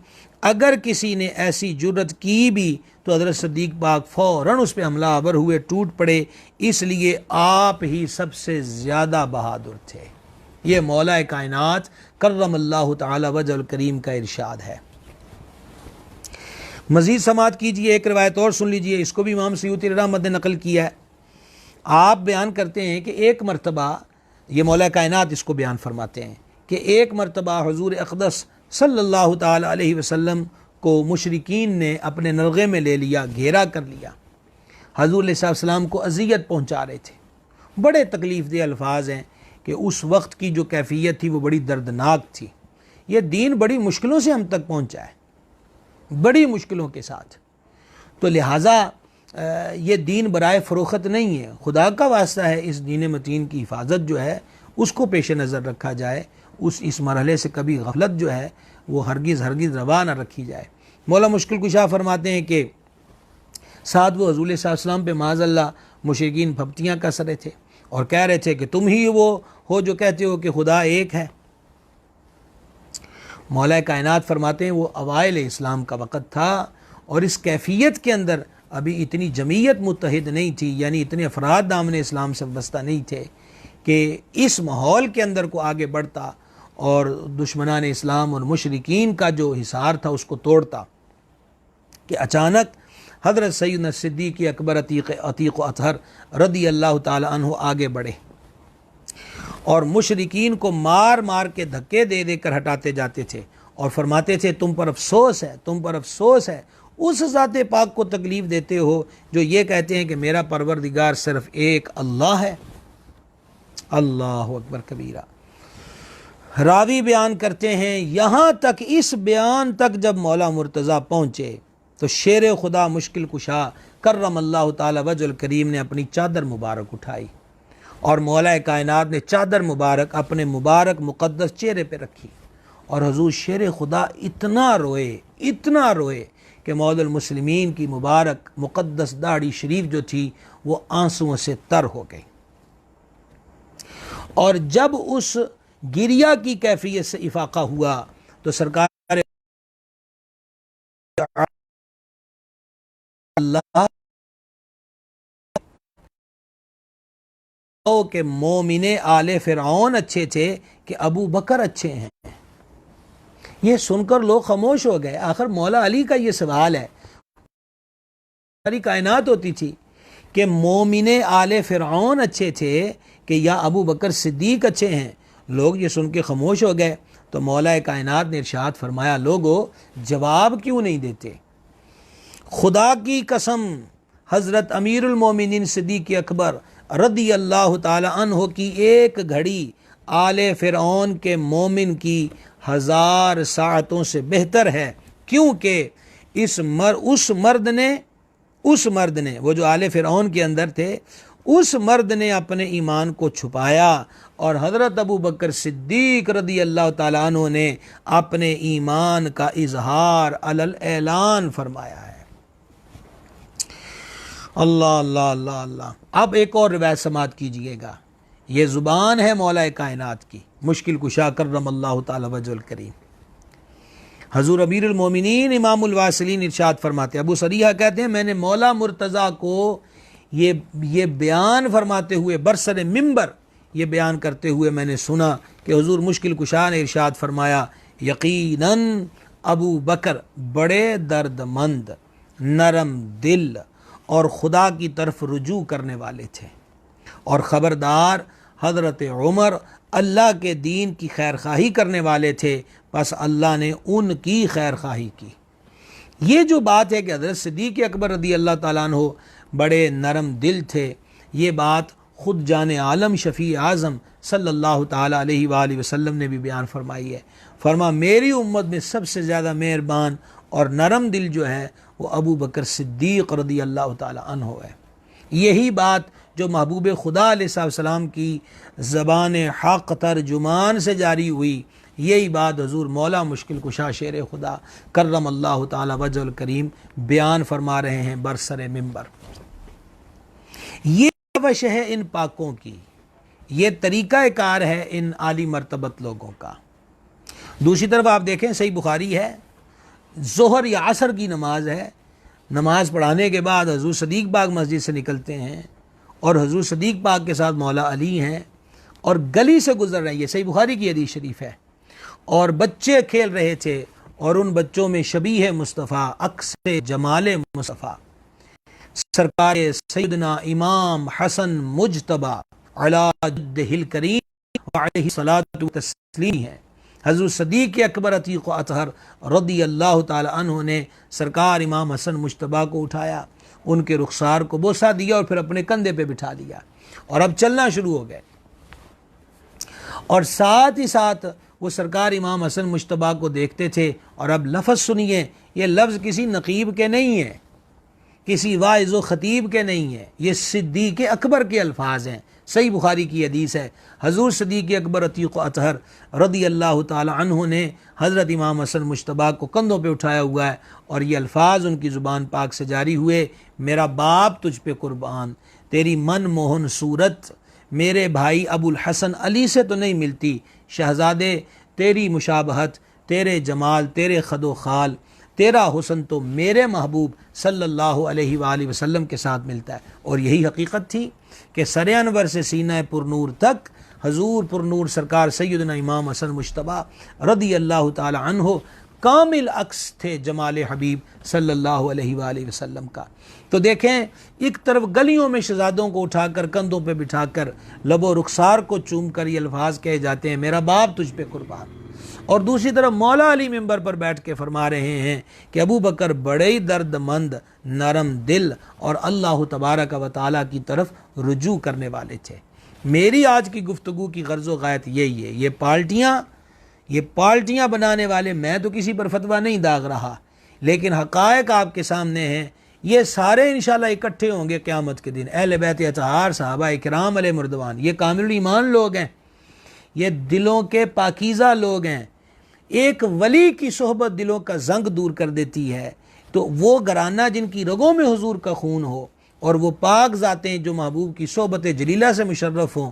اگر کسی نے ایسی جرت کی بھی تو حضرت صدیق پاک فوراً اس پہ حملہ آور ہوئے، ٹوٹ پڑے، اس لیے آپ ہی سب سے زیادہ بہادر تھے۔ یہ مولا کائنات کرم اللہ تعالی وجہ الکریم کا ارشاد ہے۔ مزید سماعت کیجئے، ایک روایت اور سن لیجئے، اس کو بھی امام سیوطی رحمۃ نے نقل کیا ہے۔ آپ بیان کرتے ہیں کہ ایک مرتبہ، یہ مولا کائنات اس کو بیان فرماتے ہیں کہ ایک مرتبہ حضور اقدس صلی اللہ تعالی علیہ وسلم کو مشرکین نے اپنے نلغے میں لے لیا، گھیرا کر لیا، حضور علیہ السلام کو اذیت پہنچا رہے تھے۔ بڑے تکلیف دہ الفاظ ہیں کہ اس وقت کی جو کیفیت تھی وہ بڑی دردناک تھی۔ یہ دین بڑی مشکلوں سے ہم تک پہنچا ہے، بڑی مشکلوں کے ساتھ، تو لہٰذا یہ دین برائے فروخت نہیں ہے، خدا کا واسطہ ہے اس دین متین کی حفاظت جو ہے اس کو پیش نظر رکھا جائے، اس مرحلے سے کبھی غفلت جو ہے وہ ہرگز روا نہ رکھی جائے۔ مولا مشکل کشا فرماتے ہیں کہ ساتھ وہ حضور صلی اللہ علیہ وسلم پہ معاذ اللہ مشرکین پھپتیاں کس رہے تھے اور کہہ رہے تھے کہ تم ہی وہ ہو جو کہتے ہو کہ خدا ایک ہے۔ مولا کائنات فرماتے ہیں وہ اوائل اسلام کا وقت تھا اور اس کیفیت کے اندر ابھی اتنی جمعیت متحد نہیں تھی، یعنی اتنے افراد دامن اسلام سے وابستہ نہیں تھے کہ اس ماحول کے اندر کو آگے بڑھتا اور دشمنان اسلام اور مشرکین کا جو حصار تھا اس کو توڑتا، کہ اچانک حضرت سیدنا صدیق اکبر عتیق و اطہر رضی اللہ تعالی عنہ آگے بڑھے اور مشرکین کو مار مار کے دھکے دے دے کر ہٹاتے جاتے تھے اور فرماتے تھے تم پر افسوس ہے، تم پر افسوس ہے، اس ذات پاک کو تکلیف دیتے ہو جو یہ کہتے ہیں کہ میرا پروردگار صرف ایک اللہ ہے۔ اللہ اکبر کبیرہ۔ راوی بیان کرتے ہیں یہاں تک اس بیان تک جب مولا مرتضیٰ پہنچے تو شیر خدا مشکل کشا کرم اللہ تعالی وجہ الکریم نے اپنی چادر مبارک اٹھائی اور مولا کائنات نے چادر مبارک اپنے مبارک مقدس چہرے پہ رکھی اور حضور شیر خدا اتنا روئے کہ مولا المسلمین کی مبارک مقدس داڑھی شریف جو تھی وہ آنسوؤں سے تر ہو گئی، اور جب اس گریا کی کیفیت سے افاقہ ہوا تو سرکار اللہ کہ مومن آل فرعون اچھے تھے کہ ابو بکر اچھے ہیں۔ یہ سن کر لوگ خاموش ہو گئے۔ آخر مولا علی کا یہ سوال ہے، ساری کائنات ہوتی تھی کہ مومن آل فرعون اچھے تھے کہ یا ابو بکر صدیق اچھے ہیں؟ لوگ یہ سن کے خاموش ہو گئے تو مولا کائنات نے ارشاد فرمایا لوگو جواب کیوں نہیں دیتے؟ خدا کی قسم حضرت امیر المومنین صدیق اکبر رضی اللہ تعالی عنہ کی ایک گھڑی آل فرعون کے مومن کی 1000 ساعتوں سے بہتر ہے، کیونکہ اس مرد نے وہ جو آل فرعون کے اندر تھے، اس مرد نے اپنے ایمان کو چھپایا اور حضرت ابو بکر صدیق رضی اللہ تعالیٰ عنہ نے اپنے ایمان کا اظہار علی الاعلان فرمایا ہے۔ اللہ اللہ اللہ اللہ۔ اب ایک اور روایت سماعت کیجئے گا، یہ زبان ہے مولا کائنات کی مشکل کشا کرم اللہ تعالی وجہ الکریم۔ حضور امیر المومنین امام الواصلین ارشاد فرماتے، ابو سریحہ کہتے ہیں میں نے مولا مرتضیٰ کو یہ بیان فرماتے ہوئے برسر ممبر یہ بیان کرتے ہوئے میں نے سنا کہ حضور مشکل کشا نے ارشاد فرمایا یقیناً ابو بکر بڑے درد مند، نرم دل اور خدا کی طرف رجوع کرنے والے تھے، اور خبردار حضرت عمر اللہ کے دین کی خیرخواہی کرنے والے تھے، پس اللہ نے ان کی خیرخواہی کی۔ یہ جو بات ہے کہ حضرت صدیق اکبر رضی اللہ تعالیٰ عنہ بڑے نرم دل تھے، یہ بات خود جان عالم شفیع اعظم صلی اللہ تعالیٰ علیہ وآلہ وسلم نے بھی بیان فرمائی ہے۔ فرما میری امت میں سب سے زیادہ مہربان اور نرم دل جو ہے وہ ابو بکر صدیق رضی اللہ تعالیٰ عنہ ہے۔ یہی بات جو محبوب خدا علیہ السلام کی زبان حق ترجمان سے جاری ہوئی، یہی بات حضور مولا مشکل کشا شیر خدا کرم اللہ تعالی وجہ الکریم بیان فرما رہے ہیں برسر ممبر۔ یہ روش ہے ان پاکوں کی، یہ طریقہ کار ہے ان عالی مرتبت لوگوں کا۔ دوسری طرف آپ دیکھیں صحیح بخاری ہے، ظہر یا عصر کی نماز ہے، نماز پڑھانے کے بعد حضور صدیق پاک مسجد سے نکلتے ہیں اور حضور صدیق پاک کے ساتھ مولا علی ہیں اور گلی سے گزر رہے ہیں، یہ صحیح بخاری کی حدیث شریف ہے، اور بچے کھیل رہے تھے اور ان بچوں میں شبیہ مصطفیٰ عکس جمال مصطفیٰ سرکار سیدنا امام حسن مجتبی علی جدہ الکریم علیہ الصلاۃ والتسلیم ہے۔ حضرت صدیق اکبر عتیق و اطہر رضی اللہ تعالی عنہ نے سرکار امام حسن مجتبیٰ کو اٹھایا، ان کے رخسار کو بوسہ دیا اور پھر اپنے کندھے پہ بٹھا دیا، اور اب چلنا شروع ہو گئے۔ اور ساتھ ہی ساتھ وہ سرکار امام حسن مجتبیٰ کو دیکھتے تھے، اور اب لفظ سنیے، یہ لفظ کسی نقیب کے نہیں ہیں، کسی واعظ و خطیب کے نہیں ہیں، یہ صدیق اکبر کے الفاظ ہیں۔ صحیح بخاری کی حدیث ہے، حضور صدیق اکبر عتیق و اطہر رضی اللہ تعالی عنہ نے حضرت امام حسن مجتبیٰ کو کندھوں پہ اٹھایا ہوا ہے، اور یہ الفاظ ان کی زبان پاک سے جاری ہوئے: میرا باپ تجھ پہ قربان، تیری من موہن صورت میرے بھائی ابو الحسن علی سے تو نہیں ملتی، شہزادے تیری مشابہت، تیرے جمال، تیرے خد و خال، تیرا حسن تو میرے محبوب صلی اللہ علیہ وآلہ وسلم کے ساتھ ملتا ہے۔ اور یہی حقیقت تھی کہ سر انور سے سینہ پرنور تک حضور پرنور سرکار سیدنا امام حسن مجتبیٰ رضی اللہ تعالی عنہ کامل عکس تھے جمال حبیب صلی اللہ علیہ وآلہ وسلم کا۔ تو دیکھیں، ایک طرف گلیوں میں شہزادوں کو اٹھا کر کندھوں پہ بٹھا کر لب و رخسار کو چوم کر یہ الفاظ کہے جاتے ہیں: میرا باپ تجھ پہ قربان، اور دوسری طرف مولا علی ممبر پر بیٹھ کے فرما رہے ہیں کہ ابو بکر بڑے ہی درد مند، نرم دل اور اللہ تبارک و تعالیٰ کی طرف رجوع کرنے والے تھے۔ میری آج کی گفتگو کی غرض و غایت یہی ہے، یہ پالٹیاں بنانے والے، میں تو کسی پر فتویٰ نہیں داغ رہا، لیکن حقائق آپ کے سامنے ہیں۔ یہ سارے انشاءاللہ اکٹھے ہوں گے قیامت کے دن، اہل بیت اطہار، صحابہ کرام علیہ مردوان، یہ کامل ایمان لوگ ہیں، یہ دلوں کے پاکیزہ لوگ ہیں۔ ایک ولی کی صحبت دلوں کا زنگ دور کر دیتی ہے، تو وہ گھرانہ جن کی رگوں میں حضور کا خون ہو اور وہ پاک ذاتیں جو محبوب کی صحبت جلیلہ سے مشرف ہوں،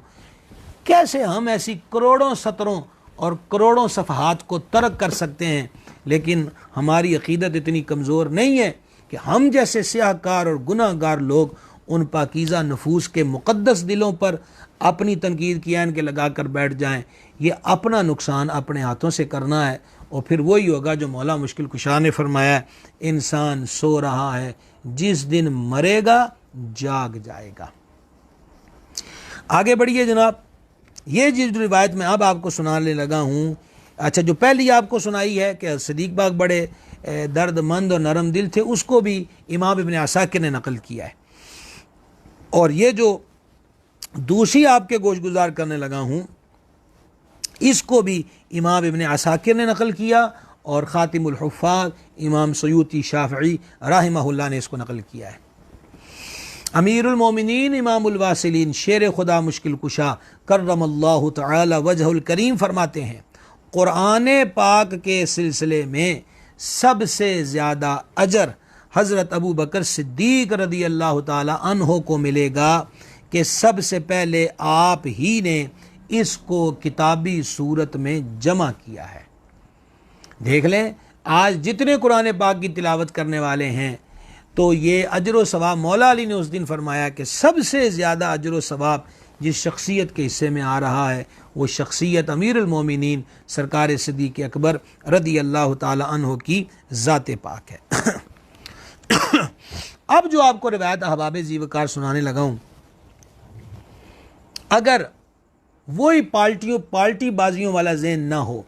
کیسے ہم ایسی کروڑوں سطروں اور کروڑوں صفحات کو ترک کر سکتے ہیں؟ لیکن ہماری عقیدت اتنی کمزور نہیں ہے کہ ہم جیسے سیاہ کار اور گناہ گار لوگ ان پاکیزہ نفوس کے مقدس دلوں پر اپنی تنقید کی عین کے لگا کر بیٹھ جائیں۔ یہ اپنا نقصان اپنے ہاتھوں سے کرنا ہے، اور پھر وہی ہوگا جو مولا مشکل کشا نے فرمایا ہے: انسان سو رہا ہے، جس دن مرے گا جاگ جائے گا۔ آگے بڑھیے جناب، یہ جس روایت میں اب آپ کو سنانے لگا ہوں، اچھا جو پہلی آپ کو سنائی ہے کہ صدیق باغ بڑے درد مند اور نرم دل تھے، اس کو بھی امام ابن عساکر نے نقل کیا ہے، اور یہ جو دوسری آپ کے گوش گزار کرنے لگا ہوں، اس کو بھی امام ابن عساکر نے نقل کیا، اور خاتم الحفاظ امام سیوطی شافعی رحمہ اللہ نے اس کو نقل کیا ہے۔ امیر المومنین امام الواصلین شیر خدا مشکل کشا کرم اللہ تعالی وجہ الکریم فرماتے ہیں: قرآن پاک کے سلسلے میں سب سے زیادہ اجر حضرت ابو بکر صدیق رضی اللہ تعالی عنہ کو ملے گا کہ سب سے پہلے آپ ہی نے اس کو کتابی صورت میں جمع کیا ہے۔ دیکھ لیں، آج جتنے قرآن پاک کی تلاوت کرنے والے ہیں، تو یہ اجر و ثواب مولا علی نے اس دن فرمایا کہ سب سے زیادہ اجر و ثواب جس شخصیت کے حصے میں آ رہا ہے، وہ شخصیت امیر المومنین سرکار صدیق اکبر رضی اللہ تعالی عنہ کی ذات پاک ہے۔ اب جو آپ کو روایت احباب ذی وقار سنانے لگا ہوں، اگر وہی پالٹی بازیوں والا ذہن نہ ہو،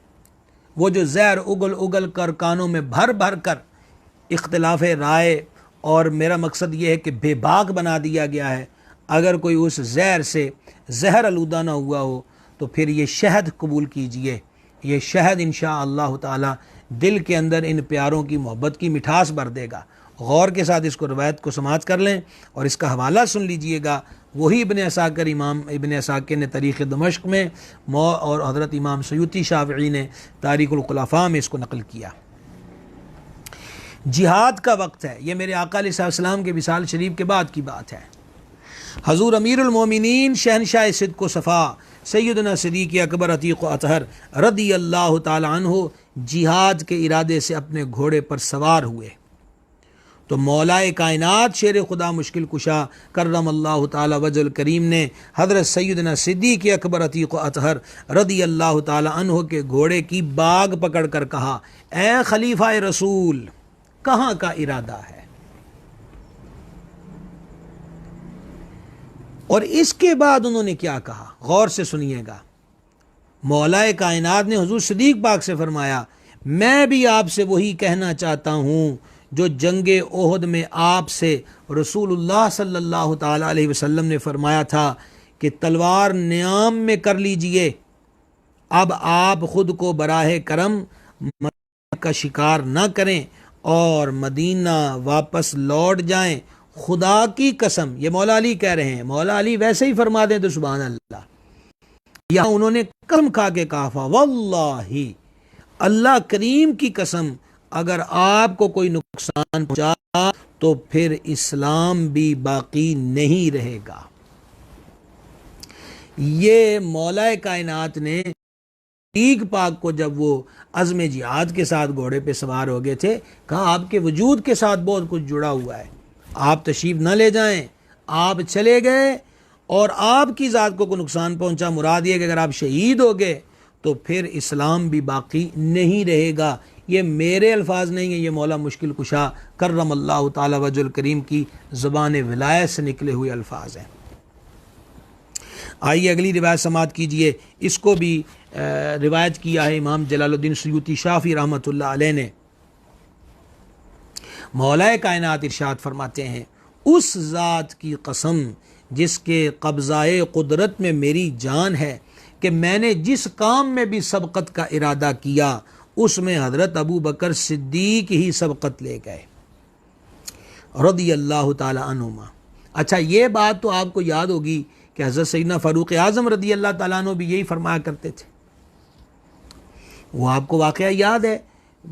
وہ جو زہر اگل اگل کر کانوں میں بھر بھر کر اختلاف رائے، اور میرا مقصد یہ ہے کہ بے باک بنا دیا گیا ہے، اگر کوئی اس زہر سے زہر آلودہ نہ ہوا ہو، تو پھر یہ شہد قبول کیجئے۔ یہ شہد انشاءاللہ تعالی دل کے اندر ان پیاروں کی محبت کی مٹھاس بھر دے گا۔ غور کے ساتھ اس کو روایت کو سماعت کر لیں اور اس کا حوالہ سن لیجئے گا۔ وہی ابن عساکر، امام ابن عساکر نے تاریخ دمشق میں، اور حضرت امام سیوطی شافعی نے تاریخ الخلفاء میں اس کو نقل کیا۔ جہاد کا وقت ہے، یہ میرے آقا علیہ السلام کے وصال شریف کے بعد کی بات ہے۔ حضور امیر المومنین شہنشاہ صدق و صفا سیدنا صدیق اکبر عتیق و اطہر رضی اللہ تعالی عنہ جہاد کے ارادے سے اپنے گھوڑے پر سوار ہوئے، تو مولا کائنات شیر خدا مشکل کشا کرم اللہ تعالی وجہ الکریم نے حضرت سیدنا صدیق اکبر عتیق و اطہر رضی اللہ تعالی عنہ کے گھوڑے کی باگ پکڑ کر کہا: اے خلیفہ رسول، کہاں کا ارادہ ہے؟ اور اس کے بعد انہوں نے کیا کہا، غور سے سنیے گا۔ مولا کائنات نے حضور صدیق پاک سے فرمایا میں بھی آپ سے وہی کہنا چاہتا ہوں جو جنگ احد میں آپ سے رسول اللہ صلی اللہ تعالی علیہ وسلم نے فرمایا تھا کہ تلوار نیام میں کر لیجئے۔ اب آپ خود کو براہ کرم مدینہ کا شکار نہ کریں اور مدینہ واپس لوٹ جائیں۔ خدا کی قسم، یہ مولا علی کہہ رہے ہیں، مولا علی ویسے ہی فرما دیں تو سبحان اللہ، یہاں انہوں نے قسم کھا کے کہا واللہ، اللہ کریم کی قسم، اگر آپ کو کوئی نقصان پہنچا تو پھر اسلام بھی باقی نہیں رہے گا۔ یہ مولا کائنات نے صدیق پاک کو جب وہ عزم جہاد کے ساتھ گھوڑے پہ سوار ہو گئے تھے کہا آپ کے وجود کے ساتھ بہت کچھ جڑا ہوا ہے، آپ تشریف نہ لے جائیں، آپ چلے گئے اور آپ کی ذات کو کوئی نقصان پہنچا، مراد یہ کہ اگر آپ شہید ہو گئے تو پھر اسلام بھی باقی نہیں رہے گا۔ یہ میرے الفاظ نہیں ہیں، یہ مولا مشکل کشا کرم اللہ تعالی وجہ الکریم کی زبان ولایت سے نکلے ہوئے الفاظ ہیں۔ آئیے اگلی روایت سماعت کیجئے، اس کو بھی روایت کیا ہے امام جلال الدین سیوطی شافعی رحمۃ اللہ علیہ نے۔ مولا کائنات ارشاد فرماتے ہیں اس ذات کی قسم جس کے قبضہ قدرت میں میری جان ہے کہ میں نے جس کام میں بھی سبقت کا ارادہ کیا اس میں حضرت ابو بکر صدیق ہی سبقت لے گئے رضی اللہ تعالی عنہما۔ اچھا یہ بات تو آپ کو یاد ہوگی کہ حضرت سیدنا فاروق اعظم رضی اللہ تعالیٰ عنہ بھی یہی فرمایا کرتے تھے، وہ آپ کو واقعہ یاد ہے،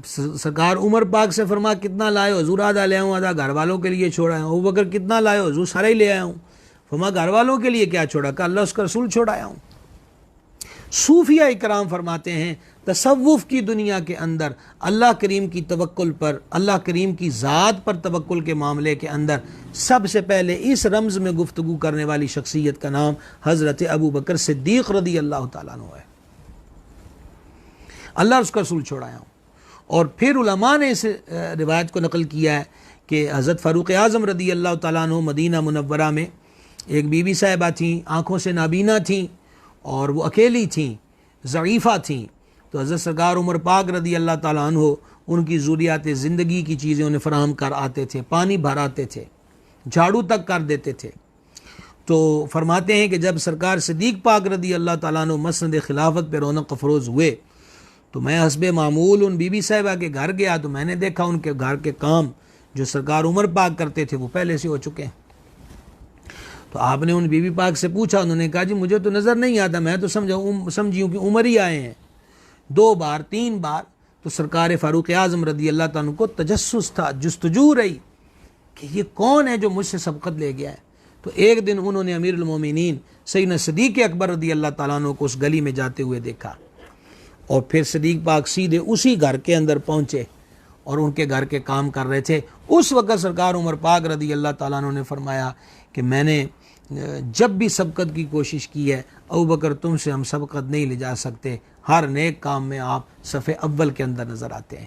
سرکار عمر پاک سے فرما کتنا لائے ہو؟ حضور آدھا لے آؤں، آدھا گھر والوں کے لیے چھوڑا ہوں۔ ابو بکر کتنا لائے ہو؟ حضور سارے ہی لے آیا ہوں۔ فرما گھر والوں کے لیے کیا چھوڑا؟ کہ اللہ اس کا رسول چھوڑایا ہوں۔ صوفیہ اکرام فرماتے ہیں تصوف کی دنیا کے اندر اللہ کریم کی توکل پر، اللہ کریم کی ذات پر توکل کے معاملے کے اندر سب سے پہلے اس رمز میں گفتگو کرنے والی شخصیت کا نام حضرت ابو بکر صدیق رضی اللہ تعالیٰ عنہ ہے۔ اللہ اس کا رسول چھوڑایا ہوں۔ اور پھر علماء نے اس روایت کو نقل کیا ہے کہ حضرت فاروق اعظم رضی اللہ تعالیٰ عنہ مدینہ منورہ میں ایک بی بی صاحبہ تھیں، آنکھوں سے نابینا تھیں اور وہ اکیلی تھیں، ضعیفہ تھیں، تو حضرت سرکار عمر پاک رضی اللہ تعالیٰ عنہ ان کی ضروریات زندگی کی چیزیں انہیں فراہم کر آتے تھے، پانی بھر آتے تھے، جھاڑو تک کر دیتے تھے۔ تو فرماتے ہیں کہ جب سرکار صدیق پاک رضی اللہ تعالیٰ عنہ مسند خلافت پہ رونق افروز ہوئے تو میں حسب معمول ان بی بی صاحبہ کے گھر گیا تو میں نے دیکھا ان کے گھر کے کام جو سرکار عمر پاک کرتے تھے وہ پہلے سے ہو چکے ہیں۔ تو آپ نے ان بی بی پاک سے پوچھا، انہوں نے کہا جی مجھے تو نظر نہیں آتا، میں تو سمجھی ہوں کہ عمر ہی آئے ہیں۔ 2 بار 3 بار تو سرکار فاروق اعظم رضی اللہ تعالیٰ عنہ کو تجسس تھا، جستجو رہی کہ یہ کون ہے جو مجھ سے سبقت لے گیا ہے۔ تو ایک دن انہوں نے امیر المومنین سیدنا صدیق اکبر رضی اللہ تعالیٰ عنہ کو اس گلی میں جاتے ہوئے دیکھا، اور پھر صدیق پاک سیدھے اسی گھر کے اندر پہنچے اور ان کے گھر کے کام کر رہے تھے۔ اس وقت سرکار عمر پاک رضی اللہ تعالیٰ عنہ نے فرمایا کہ میں نے جب بھی سبقت کی کوشش کی ہے ابو بکر تم سے ہم سبقت نہیں لے جا سکتے، ہر نیک کام میں آپ صف اول کے اندر نظر آتے ہیں۔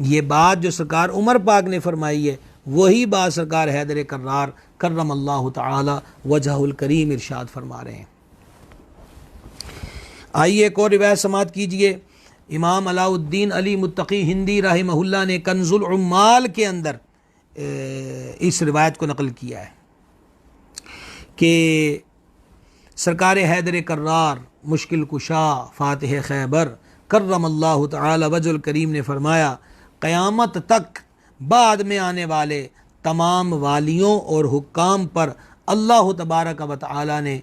یہ بات جو سرکار عمر پاک نے فرمائی ہے وہی بات سرکار حیدر کرار کرم اللہ تعالی وجہ الکریم ارشاد فرما رہے ہیں۔ آئیے ایک اور روایت سماعت کیجئے، امام علاء الدین علی متقی ہندی رحمہ اللہ نے کنز العمال کے اندر اس روایت کو نقل کیا ہے کہ سرکار حیدر کرار مشکل کشا فاتح خیبر کرم اللہ تعالی وجہ الکریم نے فرمایا قیامت تک بعد میں آنے والے تمام والیوں اور حکام پر اللہ تبارک و تعالی نے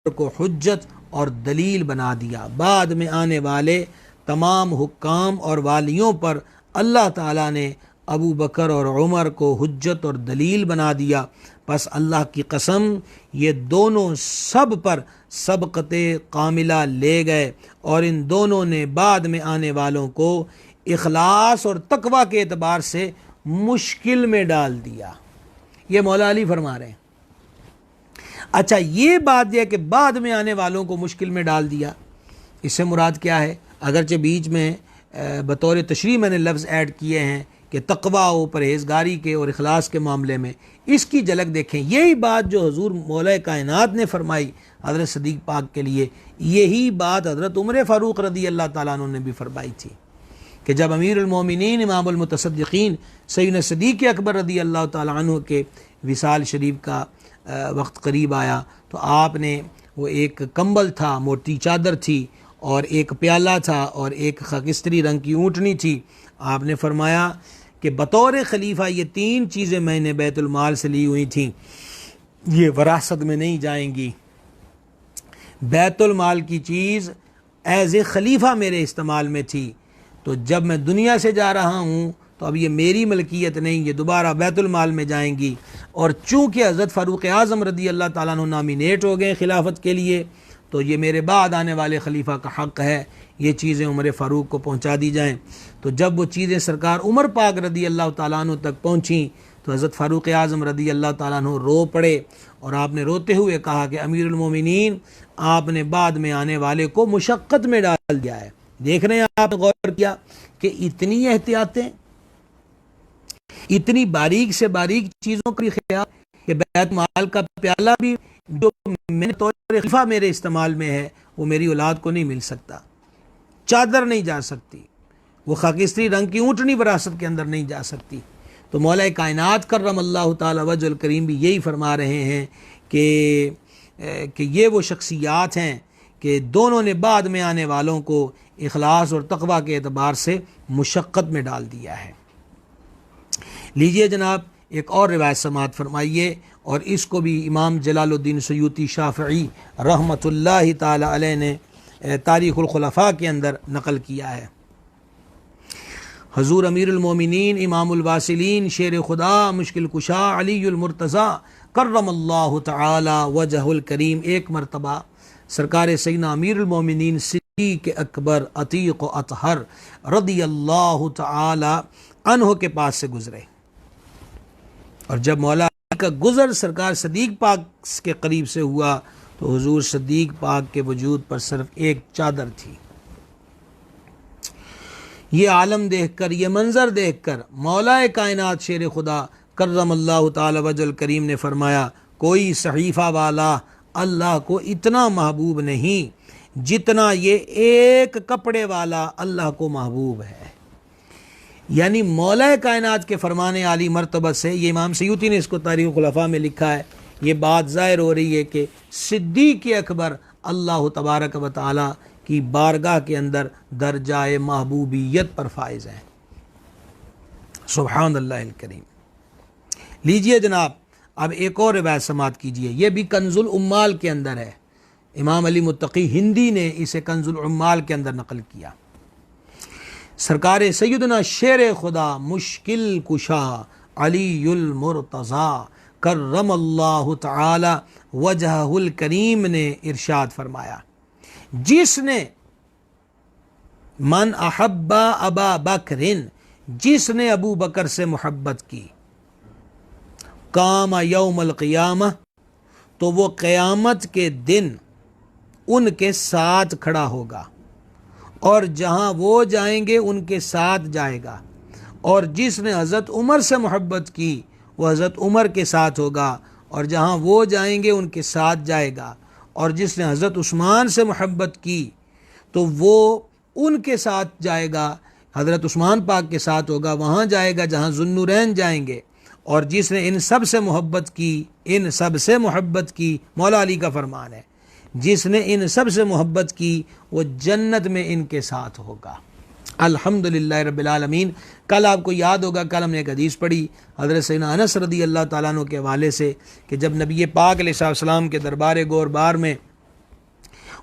کو حجت اور دلیل بنا دیا۔ بعد میں آنے والے تمام حکام اور والیوں پر اللہ تعالیٰ نے ابو بکر اور عمر کو حجت اور دلیل بنا دیا۔ پس اللہ کی قسم یہ دونوں سب پر سبقت کاملہ لے گئے اور ان دونوں نے بعد میں آنے والوں کو اخلاص اور تقوی کے اعتبار سے مشکل میں ڈال دیا۔ یہ مولا علی فرما رہے ہیں۔ اچھا یہ بات یہ کہ بعد میں آنے والوں کو مشکل میں ڈال دیا، اس سے مراد کیا ہے؟ اگرچہ بیچ میں بطور تشریح میں نے لفظ ایڈ کیے ہیں کہ تقویٰ و پرہیزگاری کے اور اخلاص کے معاملے میں، اس کی جھلک دیکھیں۔ یہی بات جو حضور مولا کائنات نے فرمائی حضرت صدیق پاک کے لیے، یہی بات حضرت عمر فاروق رضی اللہ تعالیٰ عنہ نے بھی فرمائی تھی کہ جب امیر المومنین امام المتصدقین سیدنا صدیق اکبر رضی اللہ تعالیٰ عنہ کے وصال شریف کا وقت قریب آیا تو آپ نے وہ ایک کمبل تھا، موٹی چادر تھی، اور ایک پیالہ تھا، اور ایک خاکستری رنگ کی اونٹنی تھی۔ آپ نے فرمایا کہ بطور خلیفہ یہ 3 چیزیں میں نے بیت المال سے لی ہوئی تھیں، یہ وراثت میں نہیں جائیں گی۔ بیت المال کی چیز ایز اے خلیفہ میرے استعمال میں تھی، تو جب میں دنیا سے جا رہا ہوں تو اب یہ میری ملکیت نہیں، یہ دوبارہ بیت المال میں جائیں گی۔ اور چونکہ حضرت فاروق اعظم رضی اللہ تعالیٰ عنہ نامینیٹ ہو گئے خلافت کے لیے، تو یہ میرے بعد آنے والے خلیفہ کا حق ہے یہ چیزیں عمر فاروق کو پہنچا دی جائیں۔ تو جب وہ چیزیں سرکار عمر پاک رضی اللہ تعالیٰ عنہ تک پہنچیں تو حضرت فاروق اعظم رضی اللہ تعالیٰ عنہ رو پڑے، اور آپ نے روتے ہوئے کہا کہ امیر المومنین، آپ نے بعد میں آنے والے کو مشقت میں ڈال دیا ہے۔ دیکھ رہے ہیں آپ نے غور کیا کہ اتنی احتیاطیں، اتنی باریک سے باریک چیزوں کا بھی خیال کہ بیت مال کا پیالہ بھی جو میں طور خلیفہ میرے استعمال میں ہے وہ میری اولاد کو نہیں مل سکتا، چادر نہیں جا سکتی، وہ خاکستری رنگ کی اونٹنی وراثت کے اندر نہیں جا سکتی۔ تو مولا کائنات کرم اللہ تعالی وجہ الکریم بھی یہی فرما رہے ہیں کہ یہ وہ شخصیات ہیں کہ دونوں نے بعد میں آنے والوں کو اخلاص اور تقویٰ کے اعتبار سے مشقت میں ڈال دیا ہے۔ لیجئے جناب ایک اور روایت سماعت فرمائیے، اور اس کو بھی امام جلال الدین سیوطی شافعی رحمۃ اللہ تعالی علیہ نے تاریخ الخلفاء کے اندر نقل کیا ہے۔ حضور امیر المومنین امام الواصلین شیر خدا مشکل کشا علی المرتضیٰ کرم اللہ تعالی وجہ الکریم ایک مرتبہ سرکار سیدنا امیر المومنین صدیق اکبر عتیق و اطہر رضی اللہ تعالی عنہ کے پاس سے گزرے، اور جب مولا کا گزر سرکار صدیق پاک کے قریب سے ہوا تو حضور صدیق پاک کے وجود پر صرف ایک چادر تھی۔ یہ عالم دیکھ کر، یہ منظر دیکھ کر مولا کائنات شیر خدا کرم اللہ تعالی وجہ الکریم نے فرمایا، کوئی صحیفہ والا اللہ کو اتنا محبوب نہیں جتنا یہ ایک کپڑے والا اللہ کو محبوب ہے۔ یعنی مولا کائنات کے فرمان عالی مرتبہ سے، یہ امام سیوطی نے اس کو تاریخ خلفاء میں لکھا ہے، یہ بات ظاہر ہو رہی ہے کہ صدیق اکبر اللہ تبارک و تعالی کی بارگاہ کے اندر درجہ محبوبیت پر فائز ہیں۔ سبحان اللہ الکریم۔ لیجئے جناب اب ایک اور روایت سماعت کیجئے، یہ بھی کنز العمال کے اندر ہے، امام علی متقی ہندی نے اسے کنز العمال کے اندر نقل کیا۔ سرکار سیدنا شیر خدا مشکل کشا علی المرتضیٰ کرم اللہ تعالی وجہ الکریم نے ارشاد فرمایا، جس نے من احب ابا بکر، جس نے ابو بکر سے محبت کی، قام یوم القیامہ، تو وہ قیامت کے دن ان کے ساتھ کھڑا ہوگا، اور جہاں وہ جائیں گے ان کے ساتھ جائے گا، اور جس نے حضرت عمر سے محبت کی وہ حضرت عمر کے ساتھ ہوگا، اور جہاں وہ جائیں گے ان کے ساتھ جائے گا، اور جس نے حضرت عثمان سے محبت کی تو وہ ان کے ساتھ جائے گا، حضرت عثمان پاک کے ساتھ ہوگا، وہاں جائے گا جہاں ذوالنورین جائیں گے، اور جس نے ان سب سے محبت کی، ان سب سے محبت کی، مولا علی کا فرمان ہے، جس نے ان سب سے محبت کی وہ جنت میں ان کے ساتھ ہوگا۔ الحمدللہ رب العالمین۔ کل آپ کو یاد ہوگا، کل ہم نے ایک حدیث پڑھی حضرت سیدنا انس رضی اللہ تعالیٰ عنہ کے حوالے سے کہ جب نبی پاک علیہ السلام کے دربار گور بار میں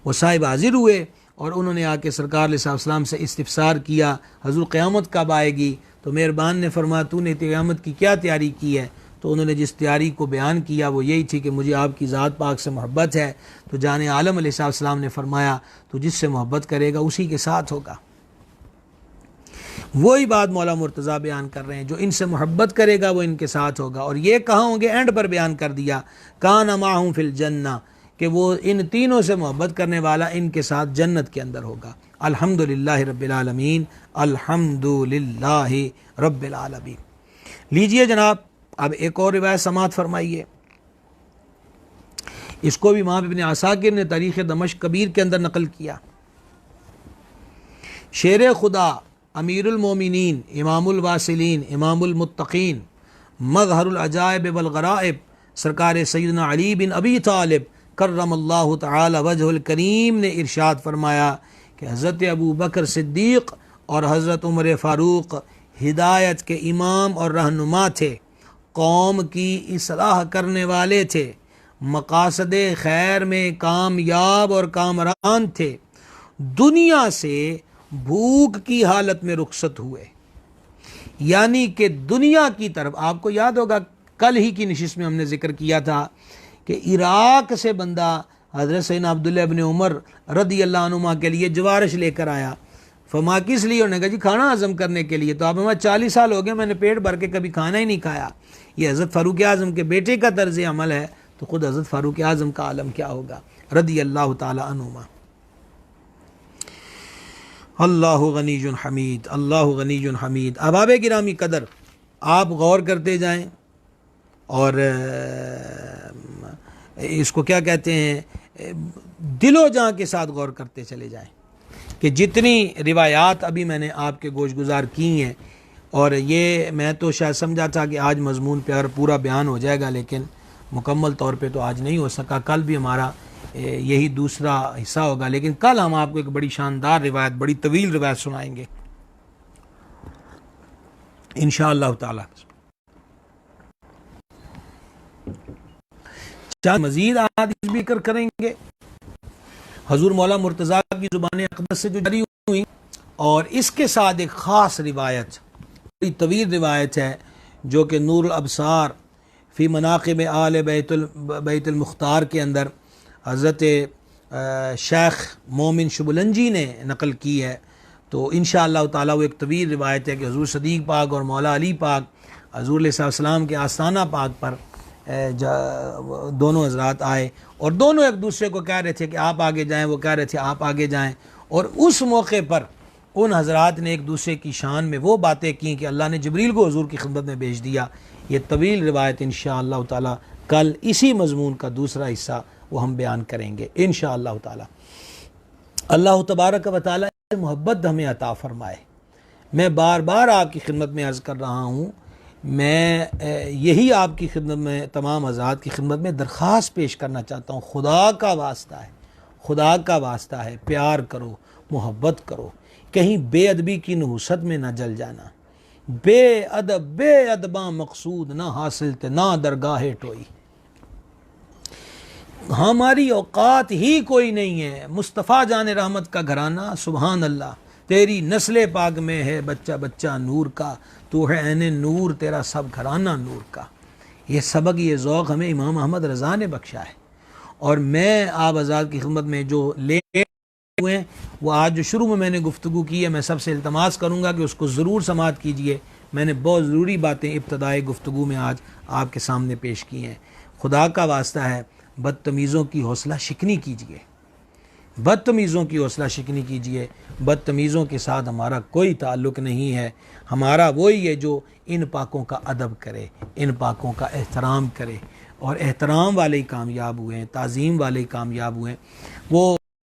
وہ صاحب حاضر ہوئے اور انہوں نے آ کے سرکار علیہ السلام سے استفسار کیا، حضور قیامت کب آئے گی؟ تو مہربان نے فرمایا تو نے قیامت کی کیا تیاری کی ہے؟ تو انہوں نے جس تیاری کو بیان کیا وہ یہی تھی کہ مجھے آپ کی ذات پاک سے محبت ہے۔ تو جان عالم علیہ السلام نے فرمایا تو جس سے محبت کرے گا اسی کے ساتھ ہوگا۔ وہی بات مولا مرتضیٰ بیان کر رہے ہیں، جو ان سے محبت کرے گا وہ ان کے ساتھ ہوگا، اور یہ کہاں ہوں گے؟ اینڈ پر بیان کر دیا، کان معہم فی الجنہ، کہ وہ ان تینوں سے محبت کرنے والا ان کے ساتھ جنت کے اندر ہوگا۔ الحمدللہ رب العالمین، الحمدللہ رب العالمین۔ لیجئے جناب، اب ایک اور روایت سماعت فرمائیے۔ اس کو بھی امام ابن عساکر نے تاریخ دمشق کبیر کے اندر نقل کیا۔ شیر خدا، امیر المومنین، امام الواصلین، امام المتقین، مظہر العجائب والغرائب، سرکار سیدنا علی بن ابی طالب کرم اللہ تعالی وجہ الکریم نے ارشاد فرمایا کہ حضرت ابو بکر صدیق اور حضرت عمر فاروق ہدایت کے امام اور رہنما تھے، قوم کی اصلاح کرنے والے تھے، مقاصد خیر میں کامیاب اور کامران تھے، دنیا سے بھوک کی حالت میں رخصت ہوئے، یعنی کہ دنیا کی طرف۔ آپ کو یاد ہوگا کل ہی کی نشست میں ہم نے ذکر کیا تھا کہ عراق سے بندہ حضرت سیدنا عبداللہ ابن عمر رضی اللہ عنہما کے لیے جوارش لے کر آیا۔ فرمایا کس لیے؟ انہوں نے کہا جی کھانا ہضم کرنے کے لیے۔ تو آپ ہمیں 40 سال ہو گئے، میں نے پیٹ بھر کے کبھی کھانا ہی نہیں کھایا۔ یہ حضرت فاروق اعظم کے بیٹے کا طرز عمل ہے، تو خود حضرت فاروق اعظم کا عالم کیا ہوگا رضی اللہ تعالی عنہما۔ اللہ غنی حمید، اللہ غنی حمید۔ احباب گرامی قدر، آپ غور کرتے جائیں اور اس کو کیا کہتے ہیں، دل و جان کے ساتھ غور کرتے چلے جائیں کہ جتنی روایات ابھی میں نے آپ کے گوش گزار کی ہیں، اور یہ میں تو شاید سمجھا تھا کہ آج مضمون پہ پورا بیان ہو جائے گا، لیکن مکمل طور پہ تو آج نہیں ہو سکا۔ کل بھی ہمارا یہی دوسرا حصہ ہوگا، لیکن کل ہم آپ کو ایک بڑی شاندار روایت، بڑی طویل روایت سنائیں گے انشاءاللہ تعالی۔ چند مزید احادیث بھی ذکر کریں گے حضور مولا مرتضیٰ کی زبان اقدس سے جو جاری ہوئی، اور اس کے ساتھ ایک خاص روایت، بڑی طویل روایت ہے جو کہ نور الابصار فی مناقب آل بیت المختار کے اندر حضرت شیخ مومن شبلنجی نے نقل کی ہے۔ تو انشاءاللہ تعالی وہ ایک طویل روایت ہے کہ حضور صدیق پاک اور مولا علی پاک حضور علیہ السلام کے آستانہ پاک پر دونوں حضرات آئے، اور دونوں ایک دوسرے کو کہہ رہے تھے کہ آپ آگے جائیں، وہ کہہ رہے تھے آپ آگے جائیں، اور اس موقع پر ان حضرات نے ایک دوسرے کی شان میں وہ باتیں کی کہ اللہ نے جبریل کو حضور کی خدمت میں بھیج دیا۔ یہ طویل روایت انشاءاللہ تعالی کل اسی مضمون کا دوسرا حصہ وہ ہم بیان کریں گے انشاءاللہ تعالی۔ اللہ تبارک و تعالی محبت ہمیں عطا فرمائے۔ میں بار بار آپ کی خدمت میں عرض کر رہا ہوں، میں یہی آپ کی خدمت میں، تمام حضرات کی خدمت میں درخواست پیش کرنا چاہتا ہوں، خدا کا واسطہ ہے، خدا کا واسطہ ہے، پیار کرو، محبت کرو، کہیں بے ادبی کی نحوست میں نہ جل جانا۔ بے ادباں مقصود نہ حاصل تے نہ درگاہ ٹوئی۔ ہماری اوقات ہی کوئی نہیں ہے۔ مصطفیٰ جان رحمت کا گھرانہ، سبحان اللہ، تیری نسل پاک میں ہے بچہ بچہ نور کا، تو ہے عین نور، تیرا سب گھرانہ نور کا۔ یہ سبق، یہ ذوق ہمیں امام احمد رضا نے بخشا ہے، اور میں آپ حضرات کی خدمت میں جو لے ہوئے ہیں، وہ آج جو شروع میں نے گفتگو کی ہے، میں سب سے التماس کروں گا کہ اس کو ضرور سماعت کیجئے۔ میں نے بہت ضروری باتیں ابتدائی گفتگو میں آج آپ کے سامنے پیش کی ہیں۔ خدا کا واسطہ ہے، بدتمیزوں کی حوصلہ شکنی کیجئے، بدتمیزوں کی حوصلہ شکنی کیجئے۔ بدتمیزوں کے ساتھ ہمارا کوئی تعلق نہیں ہے، ہمارا وہی ہے جو ان پاکوں کا ادب کرے، ان پاکوں کا احترام کرے، اور احترام والے ہی کامیاب ہوئے ہیں، تعظیم والے ہی کامیاب ہوئے ہیں۔ وہ